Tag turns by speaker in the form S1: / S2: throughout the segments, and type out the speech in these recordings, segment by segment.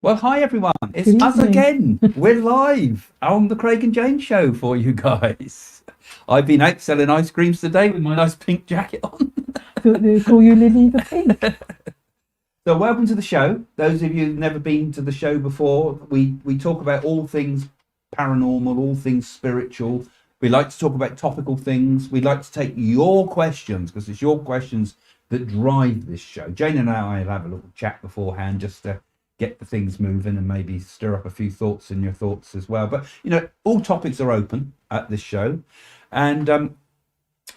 S1: Well, hi everyone. It's
S2: Good
S1: us
S2: evening.
S1: again. We're live on the Craig and Jane show for you guys. I've been out selling ice creams today with my nice pink jacket on.
S2: Thought they would call you Lily the Pink.
S1: So, welcome to the show. Those of you who've never been to the show before, we talk about all things paranormal, all things spiritual. We like to talk about topical things. We like to take your questions because it's your questions that drive this show. Jane and I will have a little chat beforehand just to get the things moving and maybe stir up a few thoughts in your thoughts as well. But all topics are open at this show, and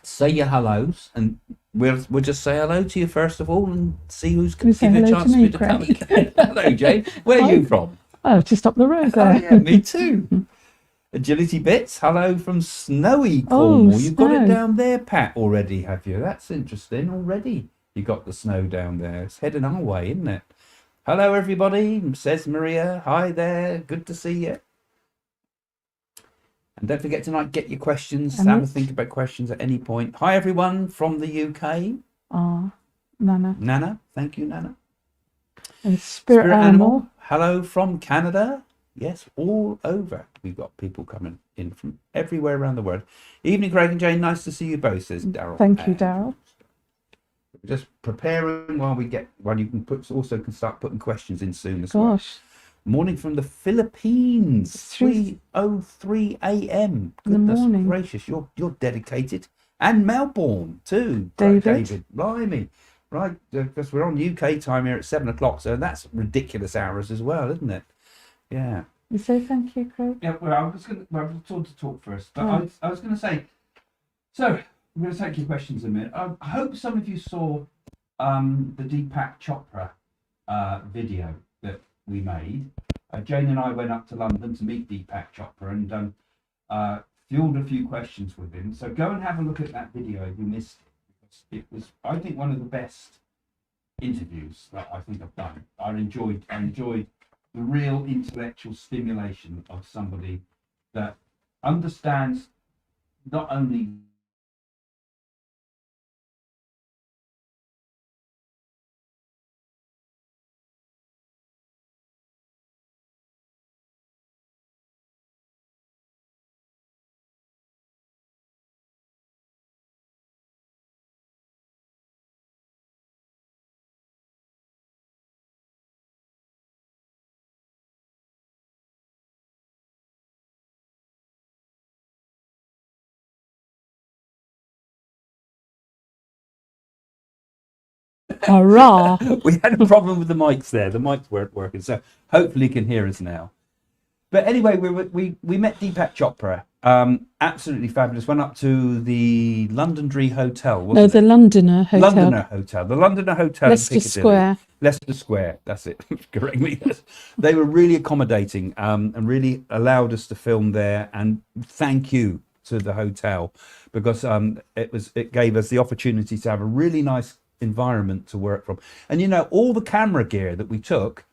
S1: say your hellos, and we'll just say hello to you first of all, and see who's
S2: Can you say
S1: give you a
S2: hello to
S1: chance
S2: me,
S1: to come.
S2: Craig?
S1: Hello, Jane. Where are
S2: Hi.
S1: you from?
S2: Oh, just up the road
S1: Oh
S2: there.
S1: yeah, me too. Agility Bits. Hello from snowy
S2: Oh,
S1: Cornwall. You've got it
S2: snow.
S1: down there, Pat, already, have you? That's interesting. Already, you got the snow down there. It's heading our way, isn't it? Hello, everybody. Says Maria. Hi there. Good to see you. And don't forget tonight, get your questions.
S2: And
S1: Have a
S2: it's
S1: think about questions at any point. Hi, everyone from the UK.
S2: Nana.
S1: Nana. Thank you, Nana.
S2: And Spirit
S1: Spirit
S2: Animal.
S1: Animal. Hello from Canada. Yes, all over. We've got people coming in from everywhere around the world. Evening, Craig and Jane. Nice to see you both, says Daryl.
S2: Thank you, Daryl.
S1: Just preparing while you can start putting questions in soon as well.
S2: Gosh,
S1: Morning from the Philippines,
S2: It's
S1: 3:03 a.m.
S2: in the
S1: Goodness
S2: morning.
S1: gracious, you're dedicated. And Melbourne too,
S2: David.
S1: Blimey. Right, because we're on UK time here at 7 o'clock, so that's ridiculous hours as well, isn't it? Yeah.
S2: You say thank you, Craig?
S1: Yeah, well, I was going to talk first, but
S2: Oh.
S1: I was going to say, so I'm going to take your questions in a minute. I hope some of you saw the Deepak Chopra video that we made. Jane and I went up to London to meet Deepak Chopra and fueled a few questions with him. So go and have a look at that video if you missed it, because it was, I think, one of the best interviews that I think I've done. I enjoyed the real intellectual stimulation of somebody that understands not only
S2: Hurrah!
S1: we had a problem with the mics there. The mics weren't working, so hopefully you can hear us now. But anyway, we met Deepak Chopra. Absolutely fabulous. Went up to the Londonderry Hotel,
S2: No,
S1: wasn't
S2: the
S1: it?
S2: Londoner Hotel.
S1: Londoner Hotel. The Londoner Hotel in
S2: Leicester
S1: Piccadilly.
S2: Square.
S1: Leicester Square. That's it. Correct me. They were really accommodating and really allowed us to film there. And thank you to the hotel because it gave us the opportunity to have a really nice environment to work from. And all the camera gear that we took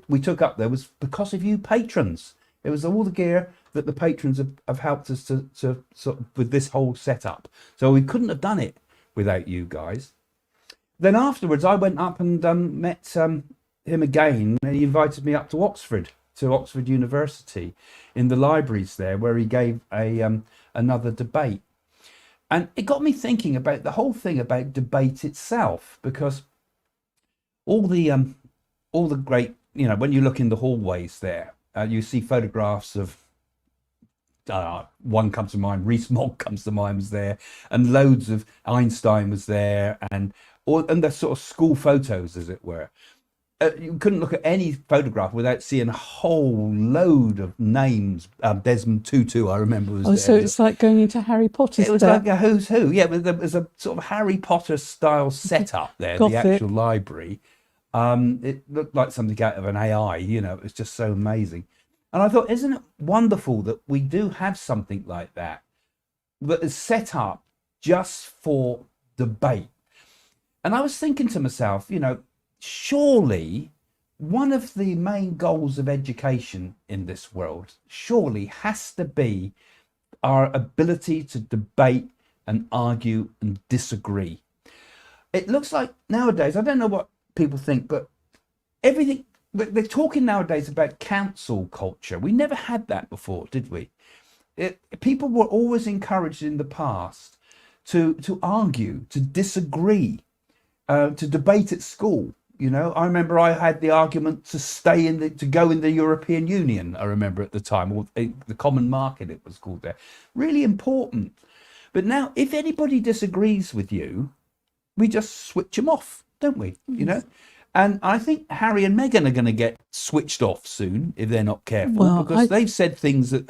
S1: we took up there was because of you patrons. It was all the gear that the patrons have helped us to sort of with this whole setup. So we couldn't have done it without you guys. Then afterwards, I went up and met him again. And he invited me up to Oxford University, in the libraries there, where he gave another debate. And it got me thinking about the whole thing about debate itself, because all the great, when you look in the hallways there, you see photographs of. One comes to mind. Rees Mogg comes to mind, was there, and loads of Einstein was there, and the sort of school photos, as it were. You couldn't look at any photograph without seeing a whole load of names. Desmond Tutu, I remember, was
S2: Oh,
S1: there.
S2: so it's like going into Harry Potter's
S1: It was
S2: there.
S1: like a who's who. Yeah, but there was a sort of Harry Potter style setup there, the
S2: Gothic.
S1: actual library. It looked like something out of an AI. It was just so amazing. And I thought, isn't it wonderful that we do have something like that is set up just for debate? And I was thinking to myself, surely one of the main goals of education in this world surely has to be our ability to debate and argue and disagree. It looks like nowadays, I don't know what people think, but everything but they're talking nowadays about cancel culture. We never had that before, did we? People were always encouraged in the past to argue, to disagree, to debate at school. You know, I remember I had the argument to go in the European Union. I remember at the time, or the common market, it was called there. Really important. But now, if anybody disagrees with you, we just switch them off, don't we? You know, and I think Harry and Meghan are going to get switched off soon if they're not careful, because they've said things that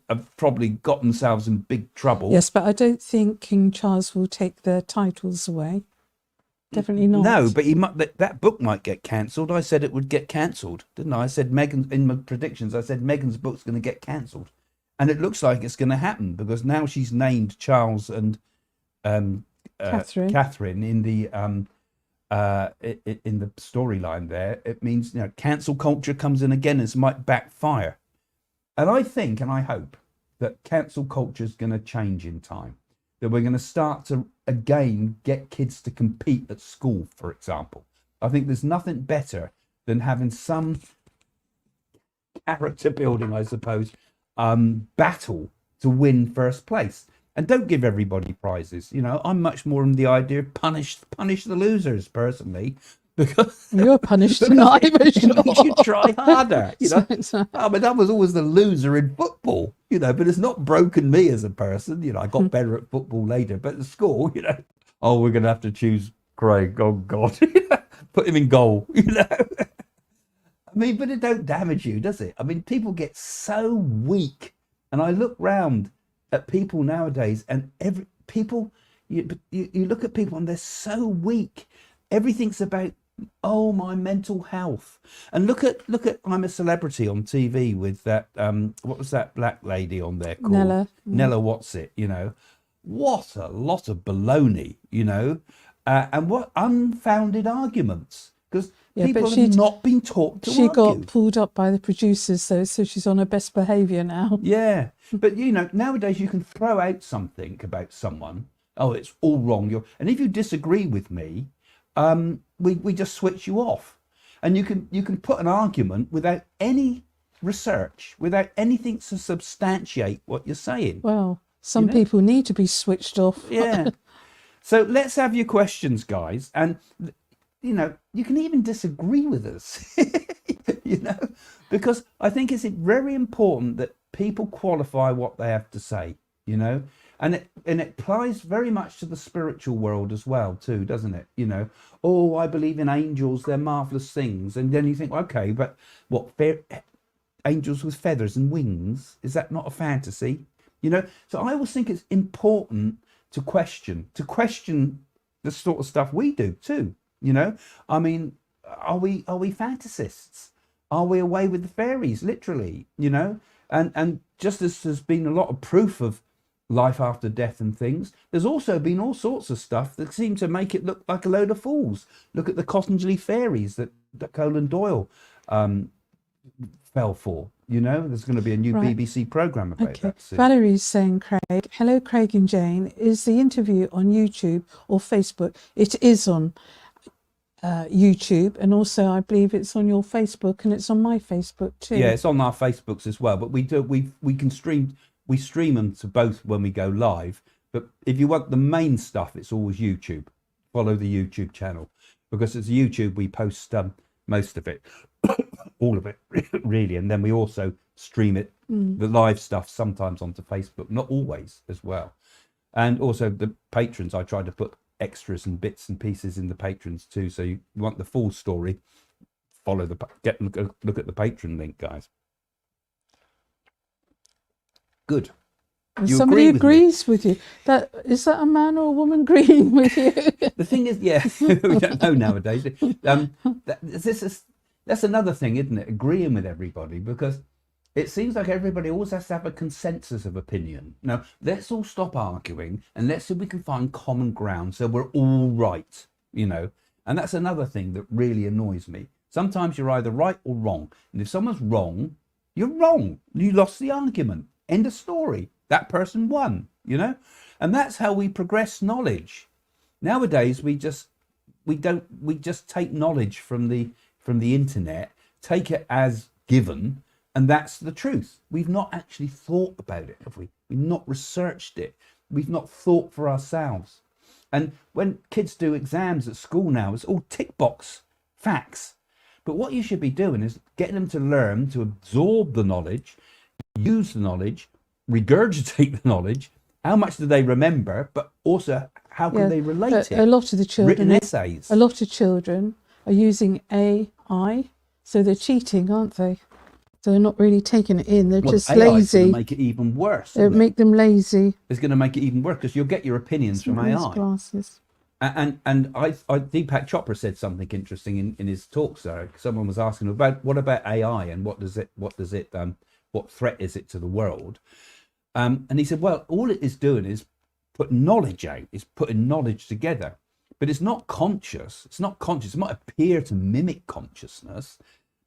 S1: have probably got themselves in big trouble.
S2: Yes, but I don't think King Charles will take their titles away. Definitely not.
S1: No, but that book might get cancelled. I said it would get cancelled, didn't I? I said Meghan, in my predictions, I said Meghan's book's going to get cancelled. And it looks like it's going to happen, because now she's named Charles and Catherine in the storyline there. It means, you know, cancel culture comes in again, and it might backfire. And I think, and I hope, that cancel culture is going to change in time. That we're going to start to, again, get kids to compete at school, for example. I think there's nothing better than having some character building, I suppose, battle to win first place. And don't give everybody prizes. You know, I'm much more in the idea of punish the losers, personally. Because
S2: you're punished tonight, for sure.
S1: It makes you try harder. You know, I mean, that was always the loser in football. You know, but it's not broken me as a person. You know, I got better at football later, but at school, you know, oh, we're going to have to choose Craig. Oh God, put him in goal. You know, I mean, but it don't damage you, does it? I mean, people get so weak, and I look round at people nowadays, and you look at people, and they're so weak. Everything's about, oh, my mental health. And look at I'm a Celebrity on TV with that what was that black lady on there called? Nella what's it, you know. What a lot of baloney, you know. And what unfounded arguments, because people have not been taught to argue.
S2: She got pulled up by the producers, though, so she's on her best behaviour now.
S1: Yeah, but you know, nowadays you can throw out something about someone. Oh, it's all wrong. And if you disagree with me, we just switch you off, and you can put an argument without any research, without anything to substantiate what you're saying.
S2: Well, some people need to be switched off.
S1: Yeah. So let's have your questions, guys, and you know, you can even disagree with us, you know, because I think it's very important that people qualify what they have to say, you know. And it applies very much to the spiritual world as well, too, doesn't it? You know, oh, I believe in angels, they're marvelous things. And then you think, okay, but what, angels with feathers and wings? Is that not a fantasy? You know, so I always think it's important to question the sort of stuff we do, too. You know, I mean, are we fantasists? Are we away with the fairies, literally? You know, and just as there's been a lot of proof of life after death and things, there's also been all sorts of stuff that seem to make it look like a load of fools. Look at the Cottingley fairies that Conan Doyle fell for. You know, there's going to be a new BBC programme about that soon.
S2: Valerie's saying, Craig, hello, Craig and Jane. Is the interview on YouTube or Facebook? It is on YouTube, and also I believe it's on your Facebook, and it's on my Facebook too.
S1: Yeah, it's on our Facebooks as well. But we can stream. We stream them to both when we go live, but if you want the main stuff, it's always YouTube. Follow the YouTube channel, because it's YouTube we post most of it, all of it, really, and then we also stream it, the live stuff, sometimes onto Facebook, not always as well. And also the patrons, I try to put extras and bits and pieces in the patrons too. So you want the full story, follow look at the Patreon link, guys. Good.
S2: Somebody agrees with you. Is that a man or a woman agreeing with you?
S1: The thing is, yeah, we don't know nowadays. That's another thing, isn't it? Agreeing with everybody, because it seems like everybody always has to have a consensus of opinion. Now, let's all stop arguing, and let's see if we can find common ground so we're all right, you know. And that's another thing that really annoys me. Sometimes you're either right or wrong. And if someone's wrong, you're wrong. You lost the argument. End of story. That person won, you know. And that's how we progress knowledge. Nowadays, we just take knowledge from the internet, take it as given, and that's the truth. We've not actually thought about it, have we? We've not researched it. We've not thought for ourselves. And when kids do exams at school now, it's all tick box facts. But what you should be doing is getting them to learn to absorb the knowledge, use the knowledge, regurgitate the knowledge. How much do they remember? But also, how can they relate
S2: but
S1: it?
S2: a lot of the children,
S1: Written essays.
S2: a lot of children are using AI, so they're cheating, aren't they? So they're not really taking it in. They're just
S1: AI is
S2: lazy.
S1: going to make it even worse.
S2: It make them lazy.
S1: It's going to make it even worse because you'll get your opinions from AI.
S2: Glasses.
S1: And Deepak Chopra said something interesting in his talk. So someone was asking about what about AI and what threat is it to the world? And he said, well, all it is doing is putting knowledge out. It's putting knowledge together, but it's not conscious. It's not conscious. It might appear to mimic consciousness,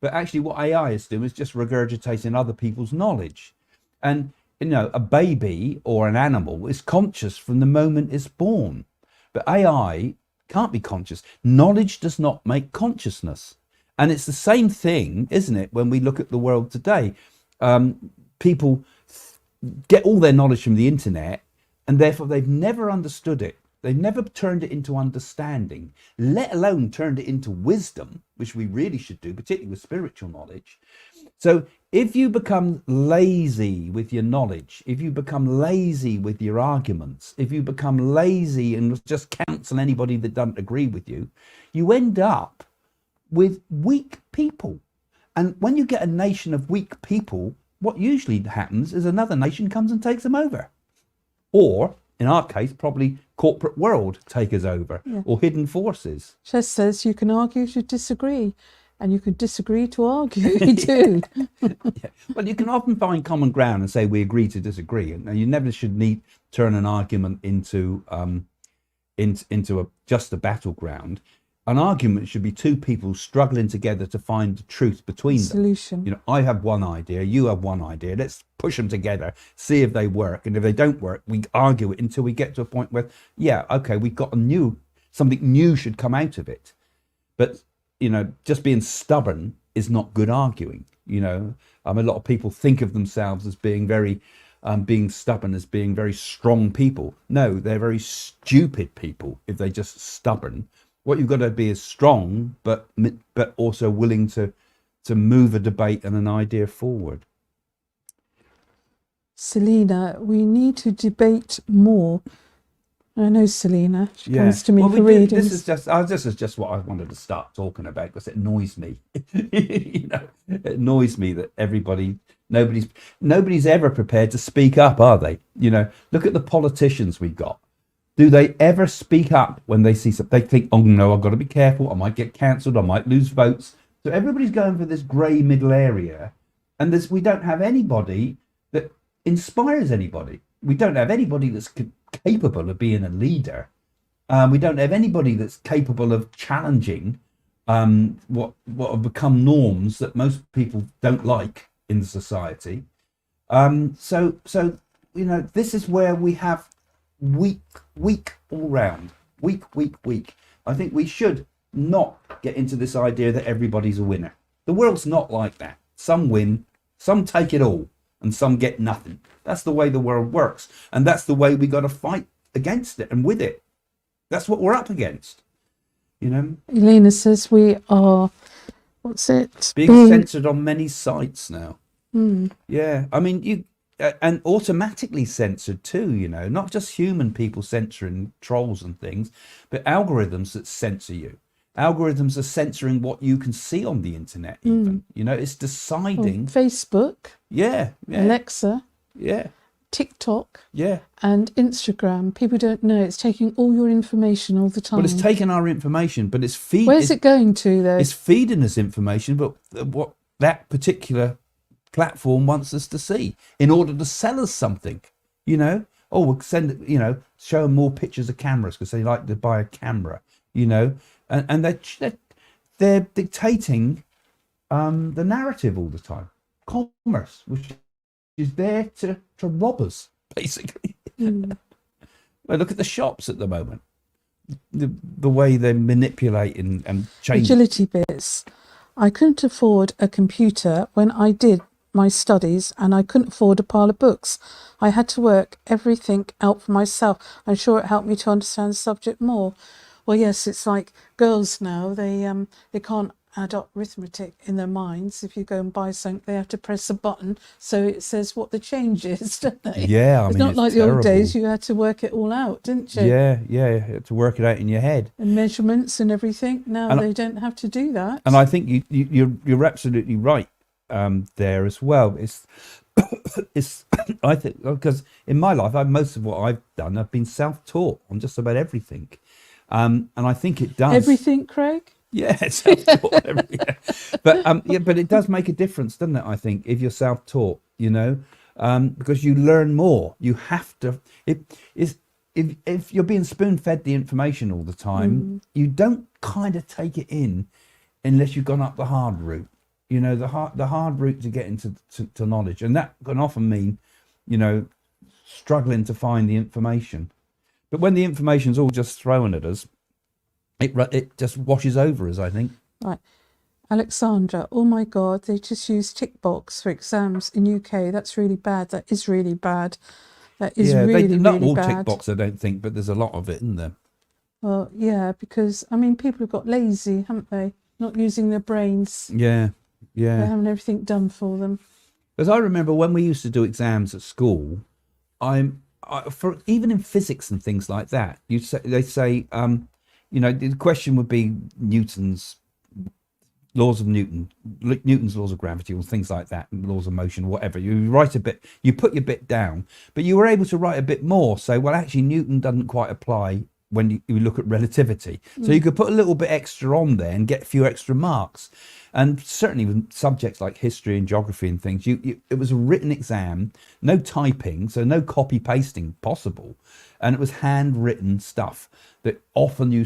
S1: but actually what AI is doing is just regurgitating other people's knowledge. And a baby or an animal is conscious from the moment it's born. But AI can't be conscious. Knowledge does not make consciousness. And it's the same thing, isn't it, when we look at the world today? People get all their knowledge from the internet, and therefore they've never understood it. They've never turned it into understanding, let alone turned it into wisdom, which we really should do, particularly with spiritual knowledge. So if you become lazy with your knowledge, if you become lazy with your arguments, if you become lazy and just counsel anybody that doesn't agree with you, you end up with weak people. And when you get a nation of weak people, what usually happens is another nation comes and takes them over. Or, in our case, probably corporate world take us over, or hidden forces.
S2: Chess says you can argue to disagree, and you can disagree to argue too.
S1: Yeah. Well, you can often find common ground and say we agree to disagree. And you never should turn an argument into just a battleground. An argument should be two people struggling together to find the truth between them.
S2: Solution.
S1: I have one idea, you have one idea. Let's push them together, see if they work. And if they don't work, we argue it until we get to a point where, we've got something new should come out of it. But, just being stubborn is not good arguing. A lot of people think of themselves as being being stubborn as being very strong people. No, they're very stupid people if they're just stubborn. What you've got to be is strong, but also willing to move a debate and an idea forward.
S2: Selena, we need to debate more. I know Selena. She comes to me for readings.
S1: This is just what I wanted to start talking about because it annoys me. It annoys me that nobody's ever prepared to speak up, are they? Look at the politicians we've got. Do they ever speak up when they see something? They think, oh no, I've got to be careful. I might get cancelled. I might lose votes. So everybody's going for this grey middle area. And we don't have anybody that inspires anybody. We don't have anybody that's capable of being a leader. We don't have anybody that's capable of challenging what have become norms that most people don't like in the society. So this is where we have weak all round, weak. I think we should not get into this idea that everybody's a winner. The world's not like that. Some win, some take it all, and some get nothing. That's the way the world works, and that's the way we got to fight against it and with it. That's what we're up against.
S2: Elena says we are,
S1: being censored on many sites now. Yeah, I mean and automatically censored too, not just human people censoring trolls and things, but algorithms that censor you. Algorithms are censoring what you can see on the internet even. It's deciding.
S2: Facebook.
S1: Yeah.
S2: Alexa.
S1: Yeah.
S2: TikTok.
S1: Yeah. And
S2: Instagram. People don't know. It's taking all your information all the time.
S1: Well, it's taking our information, but it's feeding.
S2: Where's it going to though?
S1: It's feeding us information, but what that particular platform wants us to see in order to sell us something, we'll send show them more pictures of cameras because they like to buy a camera, and they're dictating the narrative all the time. Commerce, which is there to rob us, basically. Well, look at the shops at the moment, the way they're manipulating and changing.
S2: Agility bits. I couldn't afford a computer when I did my studies, and I couldn't afford a pile of books. I had to work everything out for myself. I'm sure it helped me to understand the subject more. Well, yes, it's like girls now, they can't add up arithmetic in their minds. If you go and buy something, they have to press a button so it says what the change is, don't they?
S1: Yeah, I
S2: It's
S1: mean,
S2: not
S1: it's
S2: like the old days,
S1: terrible.
S2: you had to work it all out, didn't you?
S1: Yeah, yeah, you have to work it out in your head.
S2: And measurements and everything. Now
S1: And
S2: they don't have to do that.
S1: and I think you're absolutely right there as well. It's I think because in my life, most of what I've done, I've been self-taught on just about everything, and I think it does.
S2: Everything, Craig?
S1: Yeah, self-taught. Yeah. But yeah, but it does make a difference, doesn't it? I think if you're self-taught, because you learn more. You have to. It is if you're being spoon-fed the information all the time, you don't kind of take it in unless you've gone up the hard route. The hard route to get into to knowledge, and that can often mean, struggling to find the information. But when the information's all just thrown at us, it just washes over us, I think.
S2: Right. Alexandra, oh my God, they just use tick box for exams in UK. That's really bad. That is really bad. That is really,
S1: not
S2: really
S1: all
S2: bad.
S1: tick box, I don't think, but there's a lot of it, isn't there?
S2: Well, yeah, because, I mean, people have got lazy, haven't they? Not using their brains.
S1: Yeah,
S2: They're
S1: yeah.
S2: having everything done for them.
S1: Because I remember when we used to do exams at school, for even in physics and things like that, they say, the question would be Newton's laws of Newton's laws of gravity, or things like that, laws of motion, whatever. You write a bit, you put your bit down, but you were able to write a bit more. So, well, actually, Newton doesn't quite apply when you look at relativity. So you could put a little bit extra on there and get a few extra marks. And certainly with subjects like history and geography and things, it was a written exam, no typing, so no copy pasting possible. And it was handwritten stuff that often you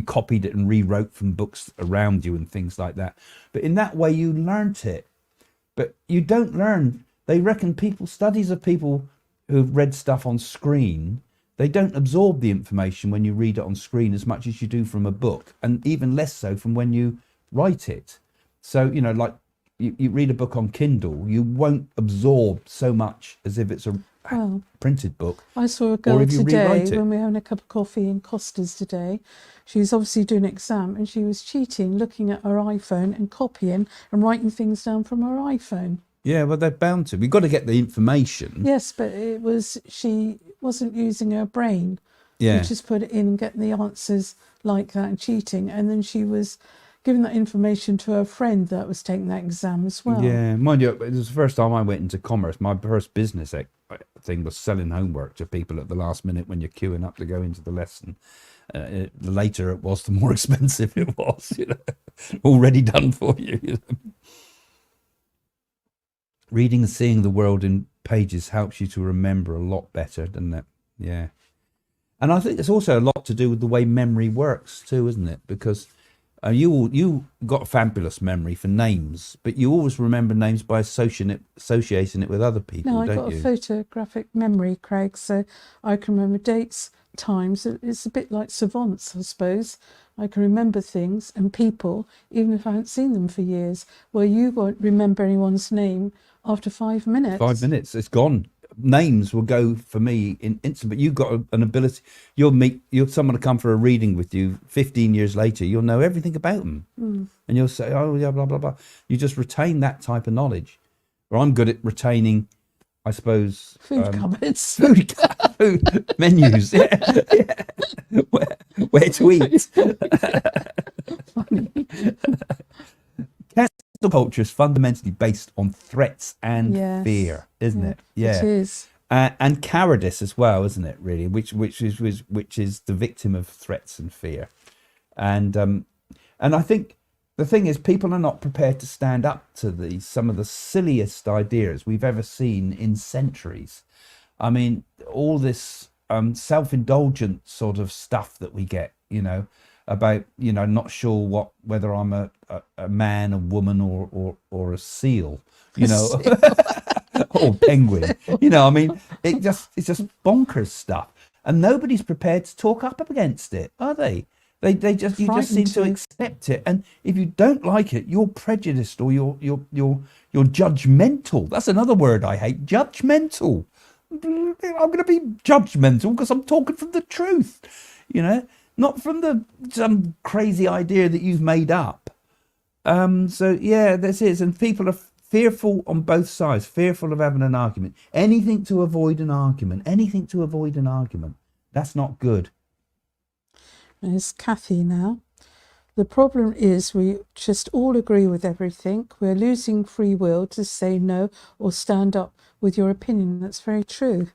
S1: copied it and rewrote from books around you and things like that. But in that way, you learnt it. But you don't learn. They reckon studies of people who've read stuff on screen, they don't absorb the information when you read it on screen as much as you do from a book, and even less so from when you write it. So, like you read a book on Kindle, you won't absorb so much as if it's a printed book.
S2: I saw a girl
S1: if you
S2: today
S1: rewrite it.
S2: when we were having a cup of coffee in Costa's today. She was obviously doing an exam and she was cheating, looking at her iPhone and copying and writing things down from her iPhone.
S1: Yeah, well, they're bound to. We've got to get the information.
S2: Yes, but she wasn't using her brain.
S1: Yeah.
S2: She just put it in and getting the answers like that and cheating. And then she was giving that information to her friend that was taking that exam as well.
S1: Yeah, mind you, it was the first time I went into commerce. My first business thing was selling homework to people at the last minute when you're queuing up to go into the lesson. The later it was, the more expensive it was. Already done for you. Reading and seeing the world in pages helps you to remember a lot better, doesn't it? Yeah. And I think it's also a lot to do with the way memory works too, isn't it? Because you got a fabulous memory for names, but you always remember names by associating it with other people,
S2: No, I
S1: don't
S2: got
S1: you?
S2: a photographic memory, Craig, so I can remember dates, times. It's a bit like savants, I suppose. I can remember things and people, even if I haven't seen them for years, where you won't remember anyone's name after 5 minutes.
S1: 5 minutes, it's gone. Names will go for me in instant, but you've got an ability. You'll someone to come for a reading with you 15 years later, you'll know everything about them. And you'll say, oh yeah, blah blah blah. You just retain that type of knowledge. Or I'm good at retaining, I suppose,
S2: Food cupboards.
S1: food menus. Yeah. Where to eat. Cancel culture is fundamentally based on threats and
S2: Yes.
S1: fear, isn't it?
S2: It is.
S1: And cowardice as well, isn't it? Really, which is the victim of threats and fear, and I think the thing is, people are not prepared to stand up to some of the silliest ideas we've ever seen in centuries. I mean, all this self-indulgent sort of stuff that we get, about not sure whether I'm a man, a woman, or a seal, or penguin. I mean, it's just bonkers stuff, and nobody's prepared to talk up against it, are they? They just you just seem
S2: Frightened
S1: to
S2: to.
S1: accept it, and if you don't like it, you're prejudiced or you're judgmental. That's another word I hate. Judgmental. I'm going to be judgmental because I'm talking from the truth, you know, not from some crazy idea that you've made up. So yeah, that's it. And people are fearful on both sides, fearful of having an argument. Anything to avoid an argument. Anything to avoid an argument. That's not good.
S2: There's Kathy now. The problem is we just all agree with everything. We're losing free will to say no or stand up with your opinion. That's very true.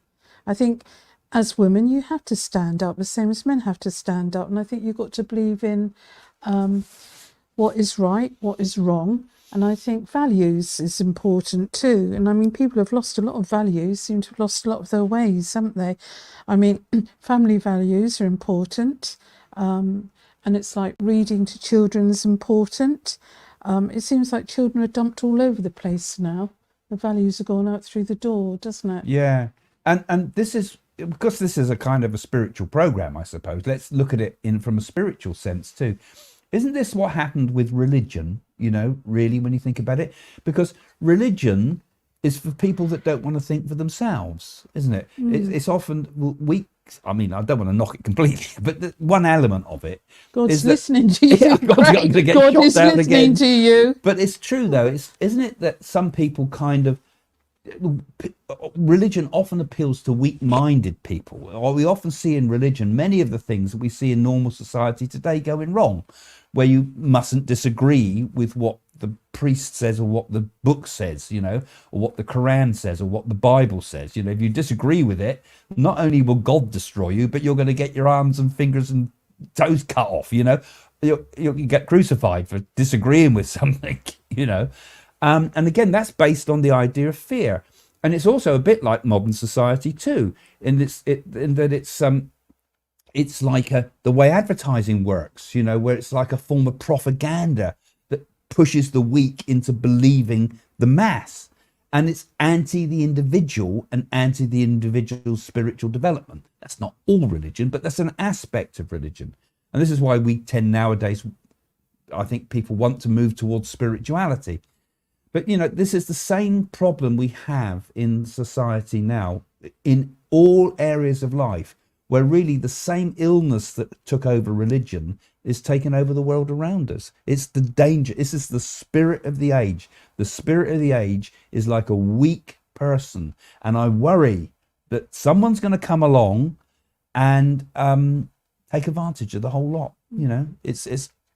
S2: I think as women, you have to stand up, the same as men have to stand up. And I think you've got to believe in what is right, what is wrong. And I think values is important too. And I mean, people have lost a lot of values, seem to have lost a lot of their ways, haven't they? I mean, family values are important. And it's like reading to children is important. It seems like children are dumped all over the place now. The values are gone out through the door, doesn't it?
S1: Yeah, and this is because this is a kind of a spiritual program, I suppose. Let's look at it in from a spiritual sense too. Isn't this what happened with religion? You know, really, when you think about it, because religion is for people that don't want to think for themselves, isn't it? It's often weak. I mean, I don't want to knock it completely, but one element of it
S2: God's
S1: is that
S2: listening to you.
S1: yeah, God's
S2: Craig.
S1: going to get
S2: God
S1: shot
S2: is
S1: down
S2: listening
S1: again.
S2: to you.
S1: But it's true though. Isn't it that some people kind of religion often appeals to weak-minded people, or we often see in religion many of the things that we see in normal society today going wrong, where you mustn't disagree with what the priest says or what the book says, you know, or what the Quran says or what the Bible says. You know, if you disagree with it, not only will God destroy you, but you're going to get your arms and fingers and toes cut off. You know, you get crucified for disagreeing with something. You know. And again, that's based on the idea of fear, and it's also a bit like modern society too, in that it's like the way advertising works, you know, where it's like a form of propaganda that pushes the weak into believing the mass, and it's anti the individual and anti the individual's spiritual development. That's not all religion, but that's an aspect of religion, and this is why we tend nowadays, I think people want to move towards spirituality. But, you know, this is the same problem we have in society now, in all areas of life, where really the same illness that took over religion is taking over the world around us. It's the danger. This is the spirit of the age. The spirit of the age is like a weak person. And I worry that someone's going to come along and take advantage of the whole lot. You know,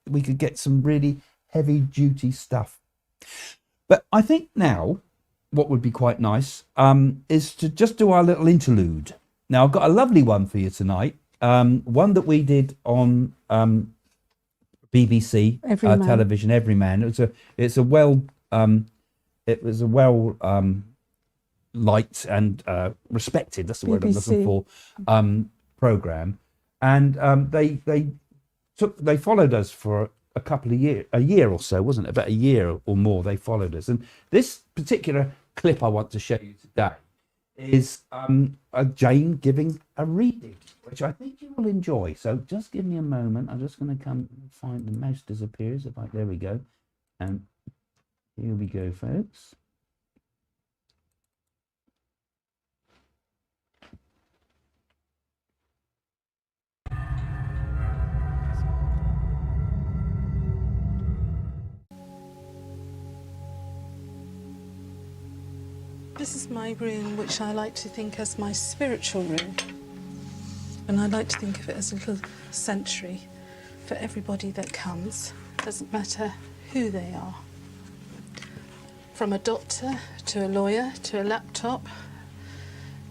S1: we could get some really heavy duty stuff. But I think now what would be quite nice is to just do our little interlude. Now, I've got a lovely one for you tonight, one that we did on BBC television, Everyman. It was a well liked and respected, that's the word I'm looking for, program, and they followed us for a year or so, wasn't it? About a year or more they followed us. And this particular clip I want to show you today is Jane giving a reading, which I think you will enjoy. So just give me a moment. I'm just going to come find the mouse disappears. There we go. And here we go, folks.
S2: This is my room, which I like to think as my spiritual room. And I like to think of it as a little sanctuary for everybody that comes. Doesn't matter who they are. From a doctor, to a lawyer, to a laptop,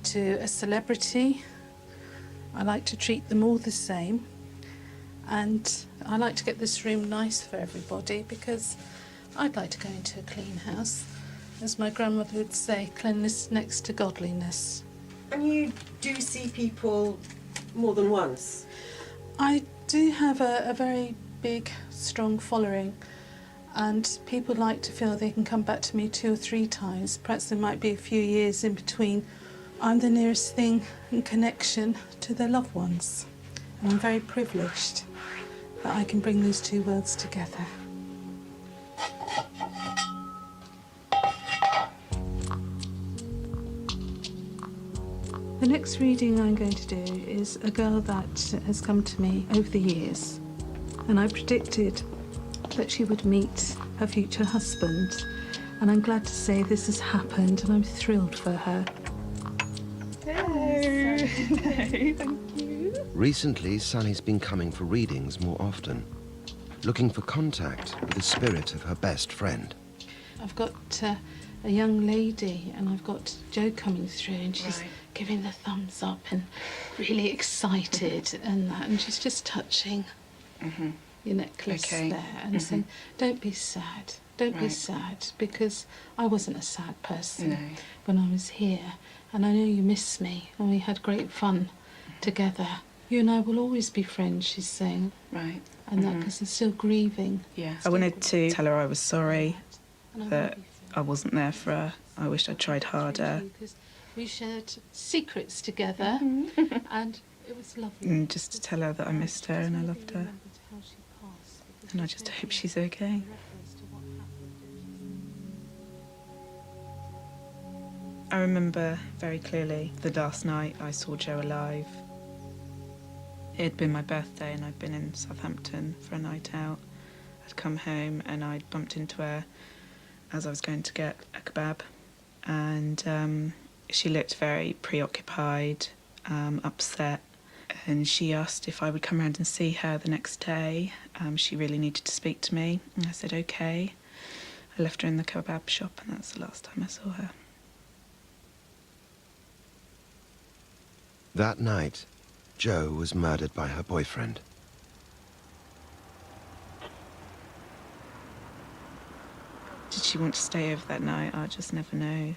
S2: to a celebrity. I like to treat them all the same. And I like to get this room nice for everybody because I'd like to go into a clean house. As my grandmother would say, cleanliness next to godliness.
S3: And you do see people more than once?
S2: I do have a very big, strong following, and people like to feel they can come back to me 2 or 3 times. Perhaps there might be a few years in between. I'm the nearest thing in connection to their loved ones, and I'm very privileged that I can bring those two worlds together. The next reading I'm going to do is a girl that has come to me over the years, and I predicted that she would meet her future husband, and I'm glad to say this has happened, and I'm thrilled for her.
S4: Hello. Thank you.
S5: Recently, Sally's been coming for readings more often, looking for contact with the spirit of her best friend.
S2: I've got a young lady, and I've got Jo coming through, and she's giving the thumbs up and really excited and that, and she's just touching your necklace there and saying, don't be sad, don't be sad, because I wasn't a sad person when I was here, and I know you miss me, and we had great fun together. You and I will always be friends, she's saying.
S4: Right.
S2: And that because they're still grieving.
S4: Yeah. I wanted to tell her I was sorry that I wasn't there for her. I wished I'd tried harder.
S2: We shared secrets together, and it was lovely.
S4: And just to tell her that I missed her and I loved her. And I just hope she's okay. I remember very clearly the last night I saw Jo alive. It had been my birthday and I'd been in Southampton for a night out. I'd come home and I'd bumped into her as I was going to get a kebab, and she looked very preoccupied, upset, and she asked if I would come around and see her the next day. She really needed to speak to me, and I said okay. I left her in the kebab shop, and that's the last time I saw her.
S5: That night, Jo was murdered by her boyfriend.
S4: Did she want to stay over that night? I just never know.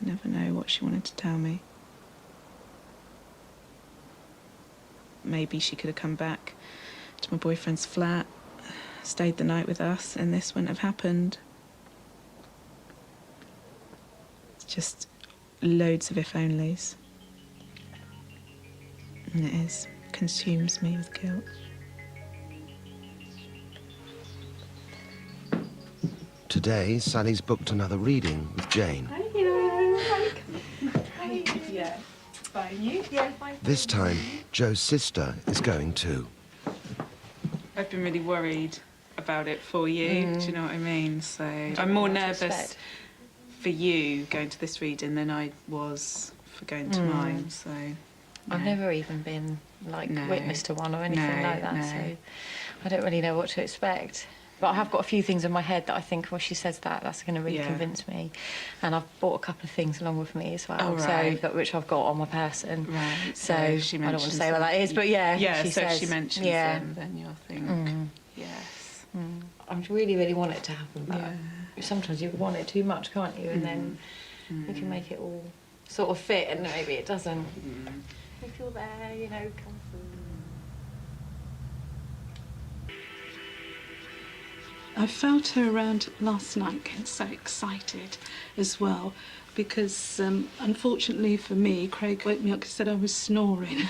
S4: Never know what she wanted to tell me. Maybe she could have come back to my boyfriend's flat, stayed the night with us, and this wouldn't have happened. It's just loads of if-onlys. And it is. Consumes me with guilt.
S5: Today, Sally's booked another reading with Jane.
S4: Yeah, fine. You? Yeah, fine.
S5: This time, Jo's sister is going too.
S4: I've been really worried about it for you, do you know what I mean? So I'm more nervous for you going to this reading than I was for going to mine, so...
S6: I've never even been, like, witness to one or anything like that, so I don't really know what to expect. But I have got a few things in my head that I think, well, she says that, that's going to really convince me. And I've brought a couple of things along with me as well, which I've got on my person.
S4: Right.
S6: So
S4: she
S6: I don't want to say what that is, but yeah,
S4: she
S6: says,
S4: if she mentions them, then you'll think, yes.
S6: I really, really want it to happen, but sometimes you want it too much, can't you? And then you can make it all sort of fit, and maybe it doesn't. If you're there, you know, come through.
S2: I felt her around last night getting so excited as well, because unfortunately for me, Craig woke me up because he said I was snoring.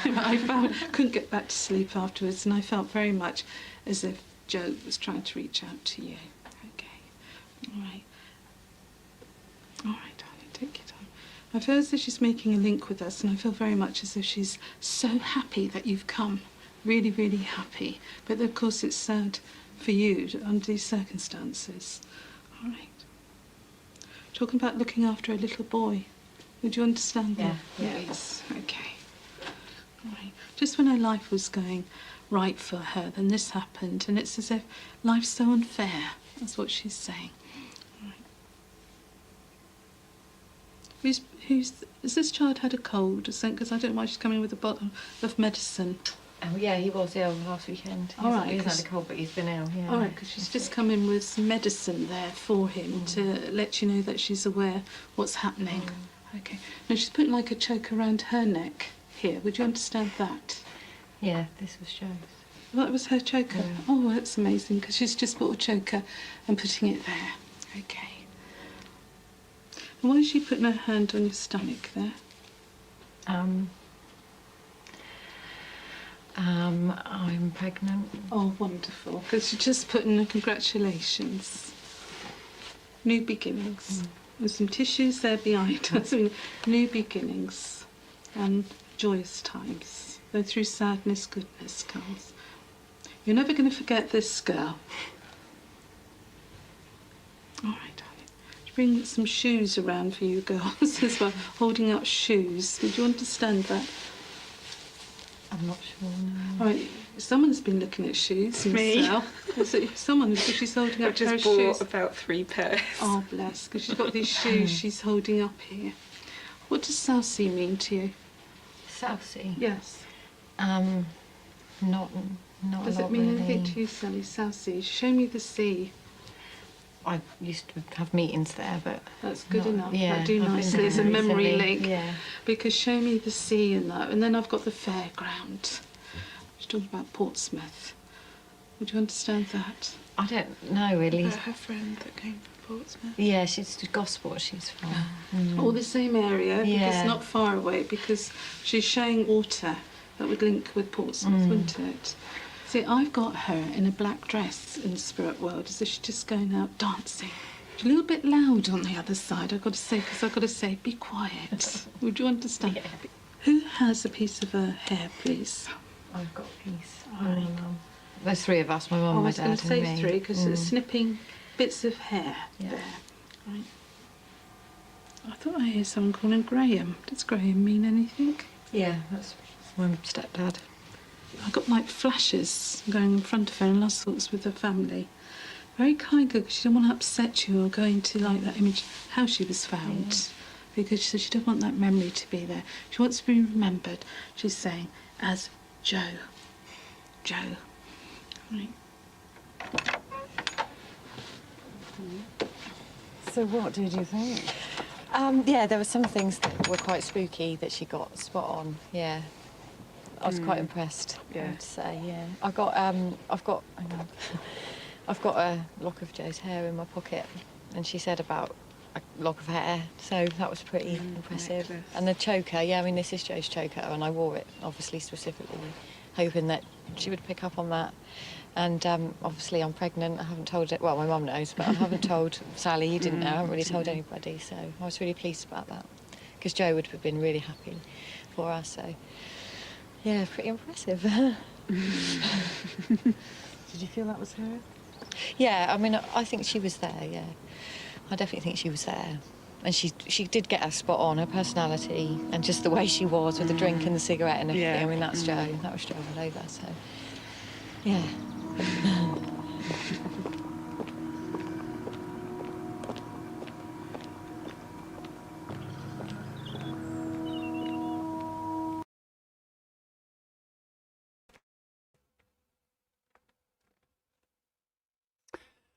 S2: Couldn't get back to sleep afterwards, and I felt very much as if Jo was trying to reach out to you. Okay, all right, darling, take your time. I feel as if she's making a link with us, and I feel very much as if she's so happy that you've come, really, really happy. But of course it's sad for you under these circumstances. All right. Talking about looking after a little boy. Would you understand that?
S6: Yeah.
S2: Yes. Okay. All right. Just when her life was going right for her, then this happened, and it's as if life's so unfair. That's what she's saying. All right. Has this child had a cold? Because I don't know why she's coming with a bottle of medicine.
S6: Oh yeah, he was ill last weekend.
S2: All right,
S6: He hasn't had a cold, but he's been ill. Yeah.
S2: All right, because she's just come in with some medicine there for him to let you know that she's aware what's happening. Okay. Now she's putting like a choke around her neck here. Would you understand that?
S6: Yeah, this was Jo's.
S2: Well, that was her choker.
S6: Yeah.
S2: Oh, that's amazing, because she's just bought a choker and putting it there. Okay. And why is she putting her hand on your stomach there?
S6: I'm pregnant.
S2: Oh, wonderful. Because you just put in a congratulations. New beginnings. There's some tissues there behind us. New beginnings and joyous times. Go through sadness, goodness comes. You're never going to forget this girl. All right, darling. Bring some shoes around for you girls as well. Holding up shoes. Would you understand that?
S6: I'm not sure, no.
S2: All right, someone's been looking at shoes himself. Someone, because she's holding up her shoes.
S4: I just bought about 3 pairs.
S2: Oh, bless, because she's got these shoes she's holding up here. What does South Sea mean to you?
S6: South Sea?
S2: Yes.
S6: Not
S2: Does
S6: a
S2: it
S6: lot,
S2: mean
S6: really.
S2: anything to you, Sally? South Sea. Show me the sea.
S6: I used to have meetings there, but
S2: That's good
S6: not-
S2: enough.
S6: yeah,
S2: That'd do
S6: I've been
S2: nicely. It's a
S6: there
S2: memory
S6: recently,
S2: link.
S6: Yeah.
S2: Because show me the sea and that. And then I've got the fairground. She's talking about Portsmouth. Would you understand that?
S6: I don't know really.
S4: Her friend that came from Portsmouth.
S6: Yeah, she's Gosport. She's from.
S2: All the same area, because
S6: Yeah.
S2: not far away, because she's showing water that would link with Portsmouth, wouldn't it? See, I've got her in a black dress in the spirit world, as if she's just going out dancing. She's a little bit loud on the other side, I've got to say, because I've got to say, be quiet. Would you understand?
S6: Yeah.
S2: Who has a piece of her hair, please?
S6: I've got a piece.
S2: All right.
S6: There's 3 of us. My mum,
S2: I
S6: my
S2: was going
S6: dad,
S2: to say
S6: and me.
S2: 3, because it's snipping bits of hair
S6: Yeah.
S2: there. Right. I thought I heard someone calling Graham. Does Graham mean anything?
S6: Yeah, that's my stepdad.
S2: I got like flashes going in front of her and lost thoughts with her family. Very kind girl, because she didn't want to upset you or go into like that image how she was found. Because she said she didn't want that memory to be there. She wants to be remembered, she's saying, as Joe. Joe. Right.
S6: So what did you think? Yeah, there were some things that were quite spooky that she got spot on. Yeah, I was quite impressed. I would say. Yeah, I've got hang on. I've got a lock of Joe's hair in my pocket, and she said about a lock of hair, so that was pretty impressive.
S4: necklace.
S6: And the choker, yeah, I mean this is Joe's choker, and I wore it obviously specifically, hoping that she would pick up on that. And obviously I'm pregnant. I haven't told it. Well, my mum knows, but I haven't told Sally. You didn't know. I haven't really told anybody. So I was really pleased about that, because Joe would have been really happy for us. So yeah, pretty impressive.
S4: Did you feel that was her?
S6: Yeah, I mean, I think she was there. Yeah, I definitely think she was there. And she did get her spot on, her personality and just the way she was with the drink and the cigarette and everything.
S4: Yeah.
S6: I mean, that's Joe. That was Joe all over. So yeah.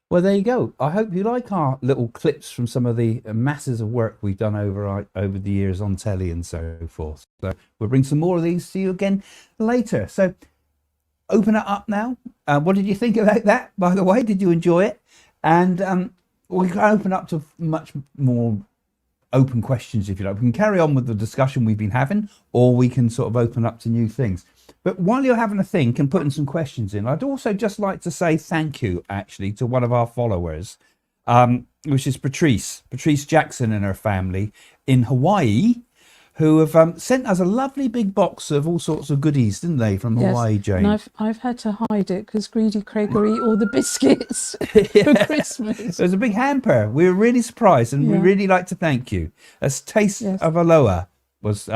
S1: Well, there you go. I hope you like our little clips from some of the masses of work we've done over the years on telly and so forth. So we'll bring some more of these to you again later. So open it up now. What did you think about that, by the way? Did you enjoy it? And we can open up to much more open questions, if you like. We can carry on with the discussion we've been having, or we can sort of open up to new things. But while you're having a think and putting some questions in, I'd also just like to say thank you, actually, to one of our followers, which is Patrice Jackson and her family in Hawaii, who have sent us a lovely big box of all sorts of goodies, didn't they, from Hawaii, Jane?
S2: And I've had to hide it because Greedy Craig will eat all the biscuits for Christmas.
S1: There's a big hamper. We were really surprised, and we really like to thank you. That's Taste of Aloha was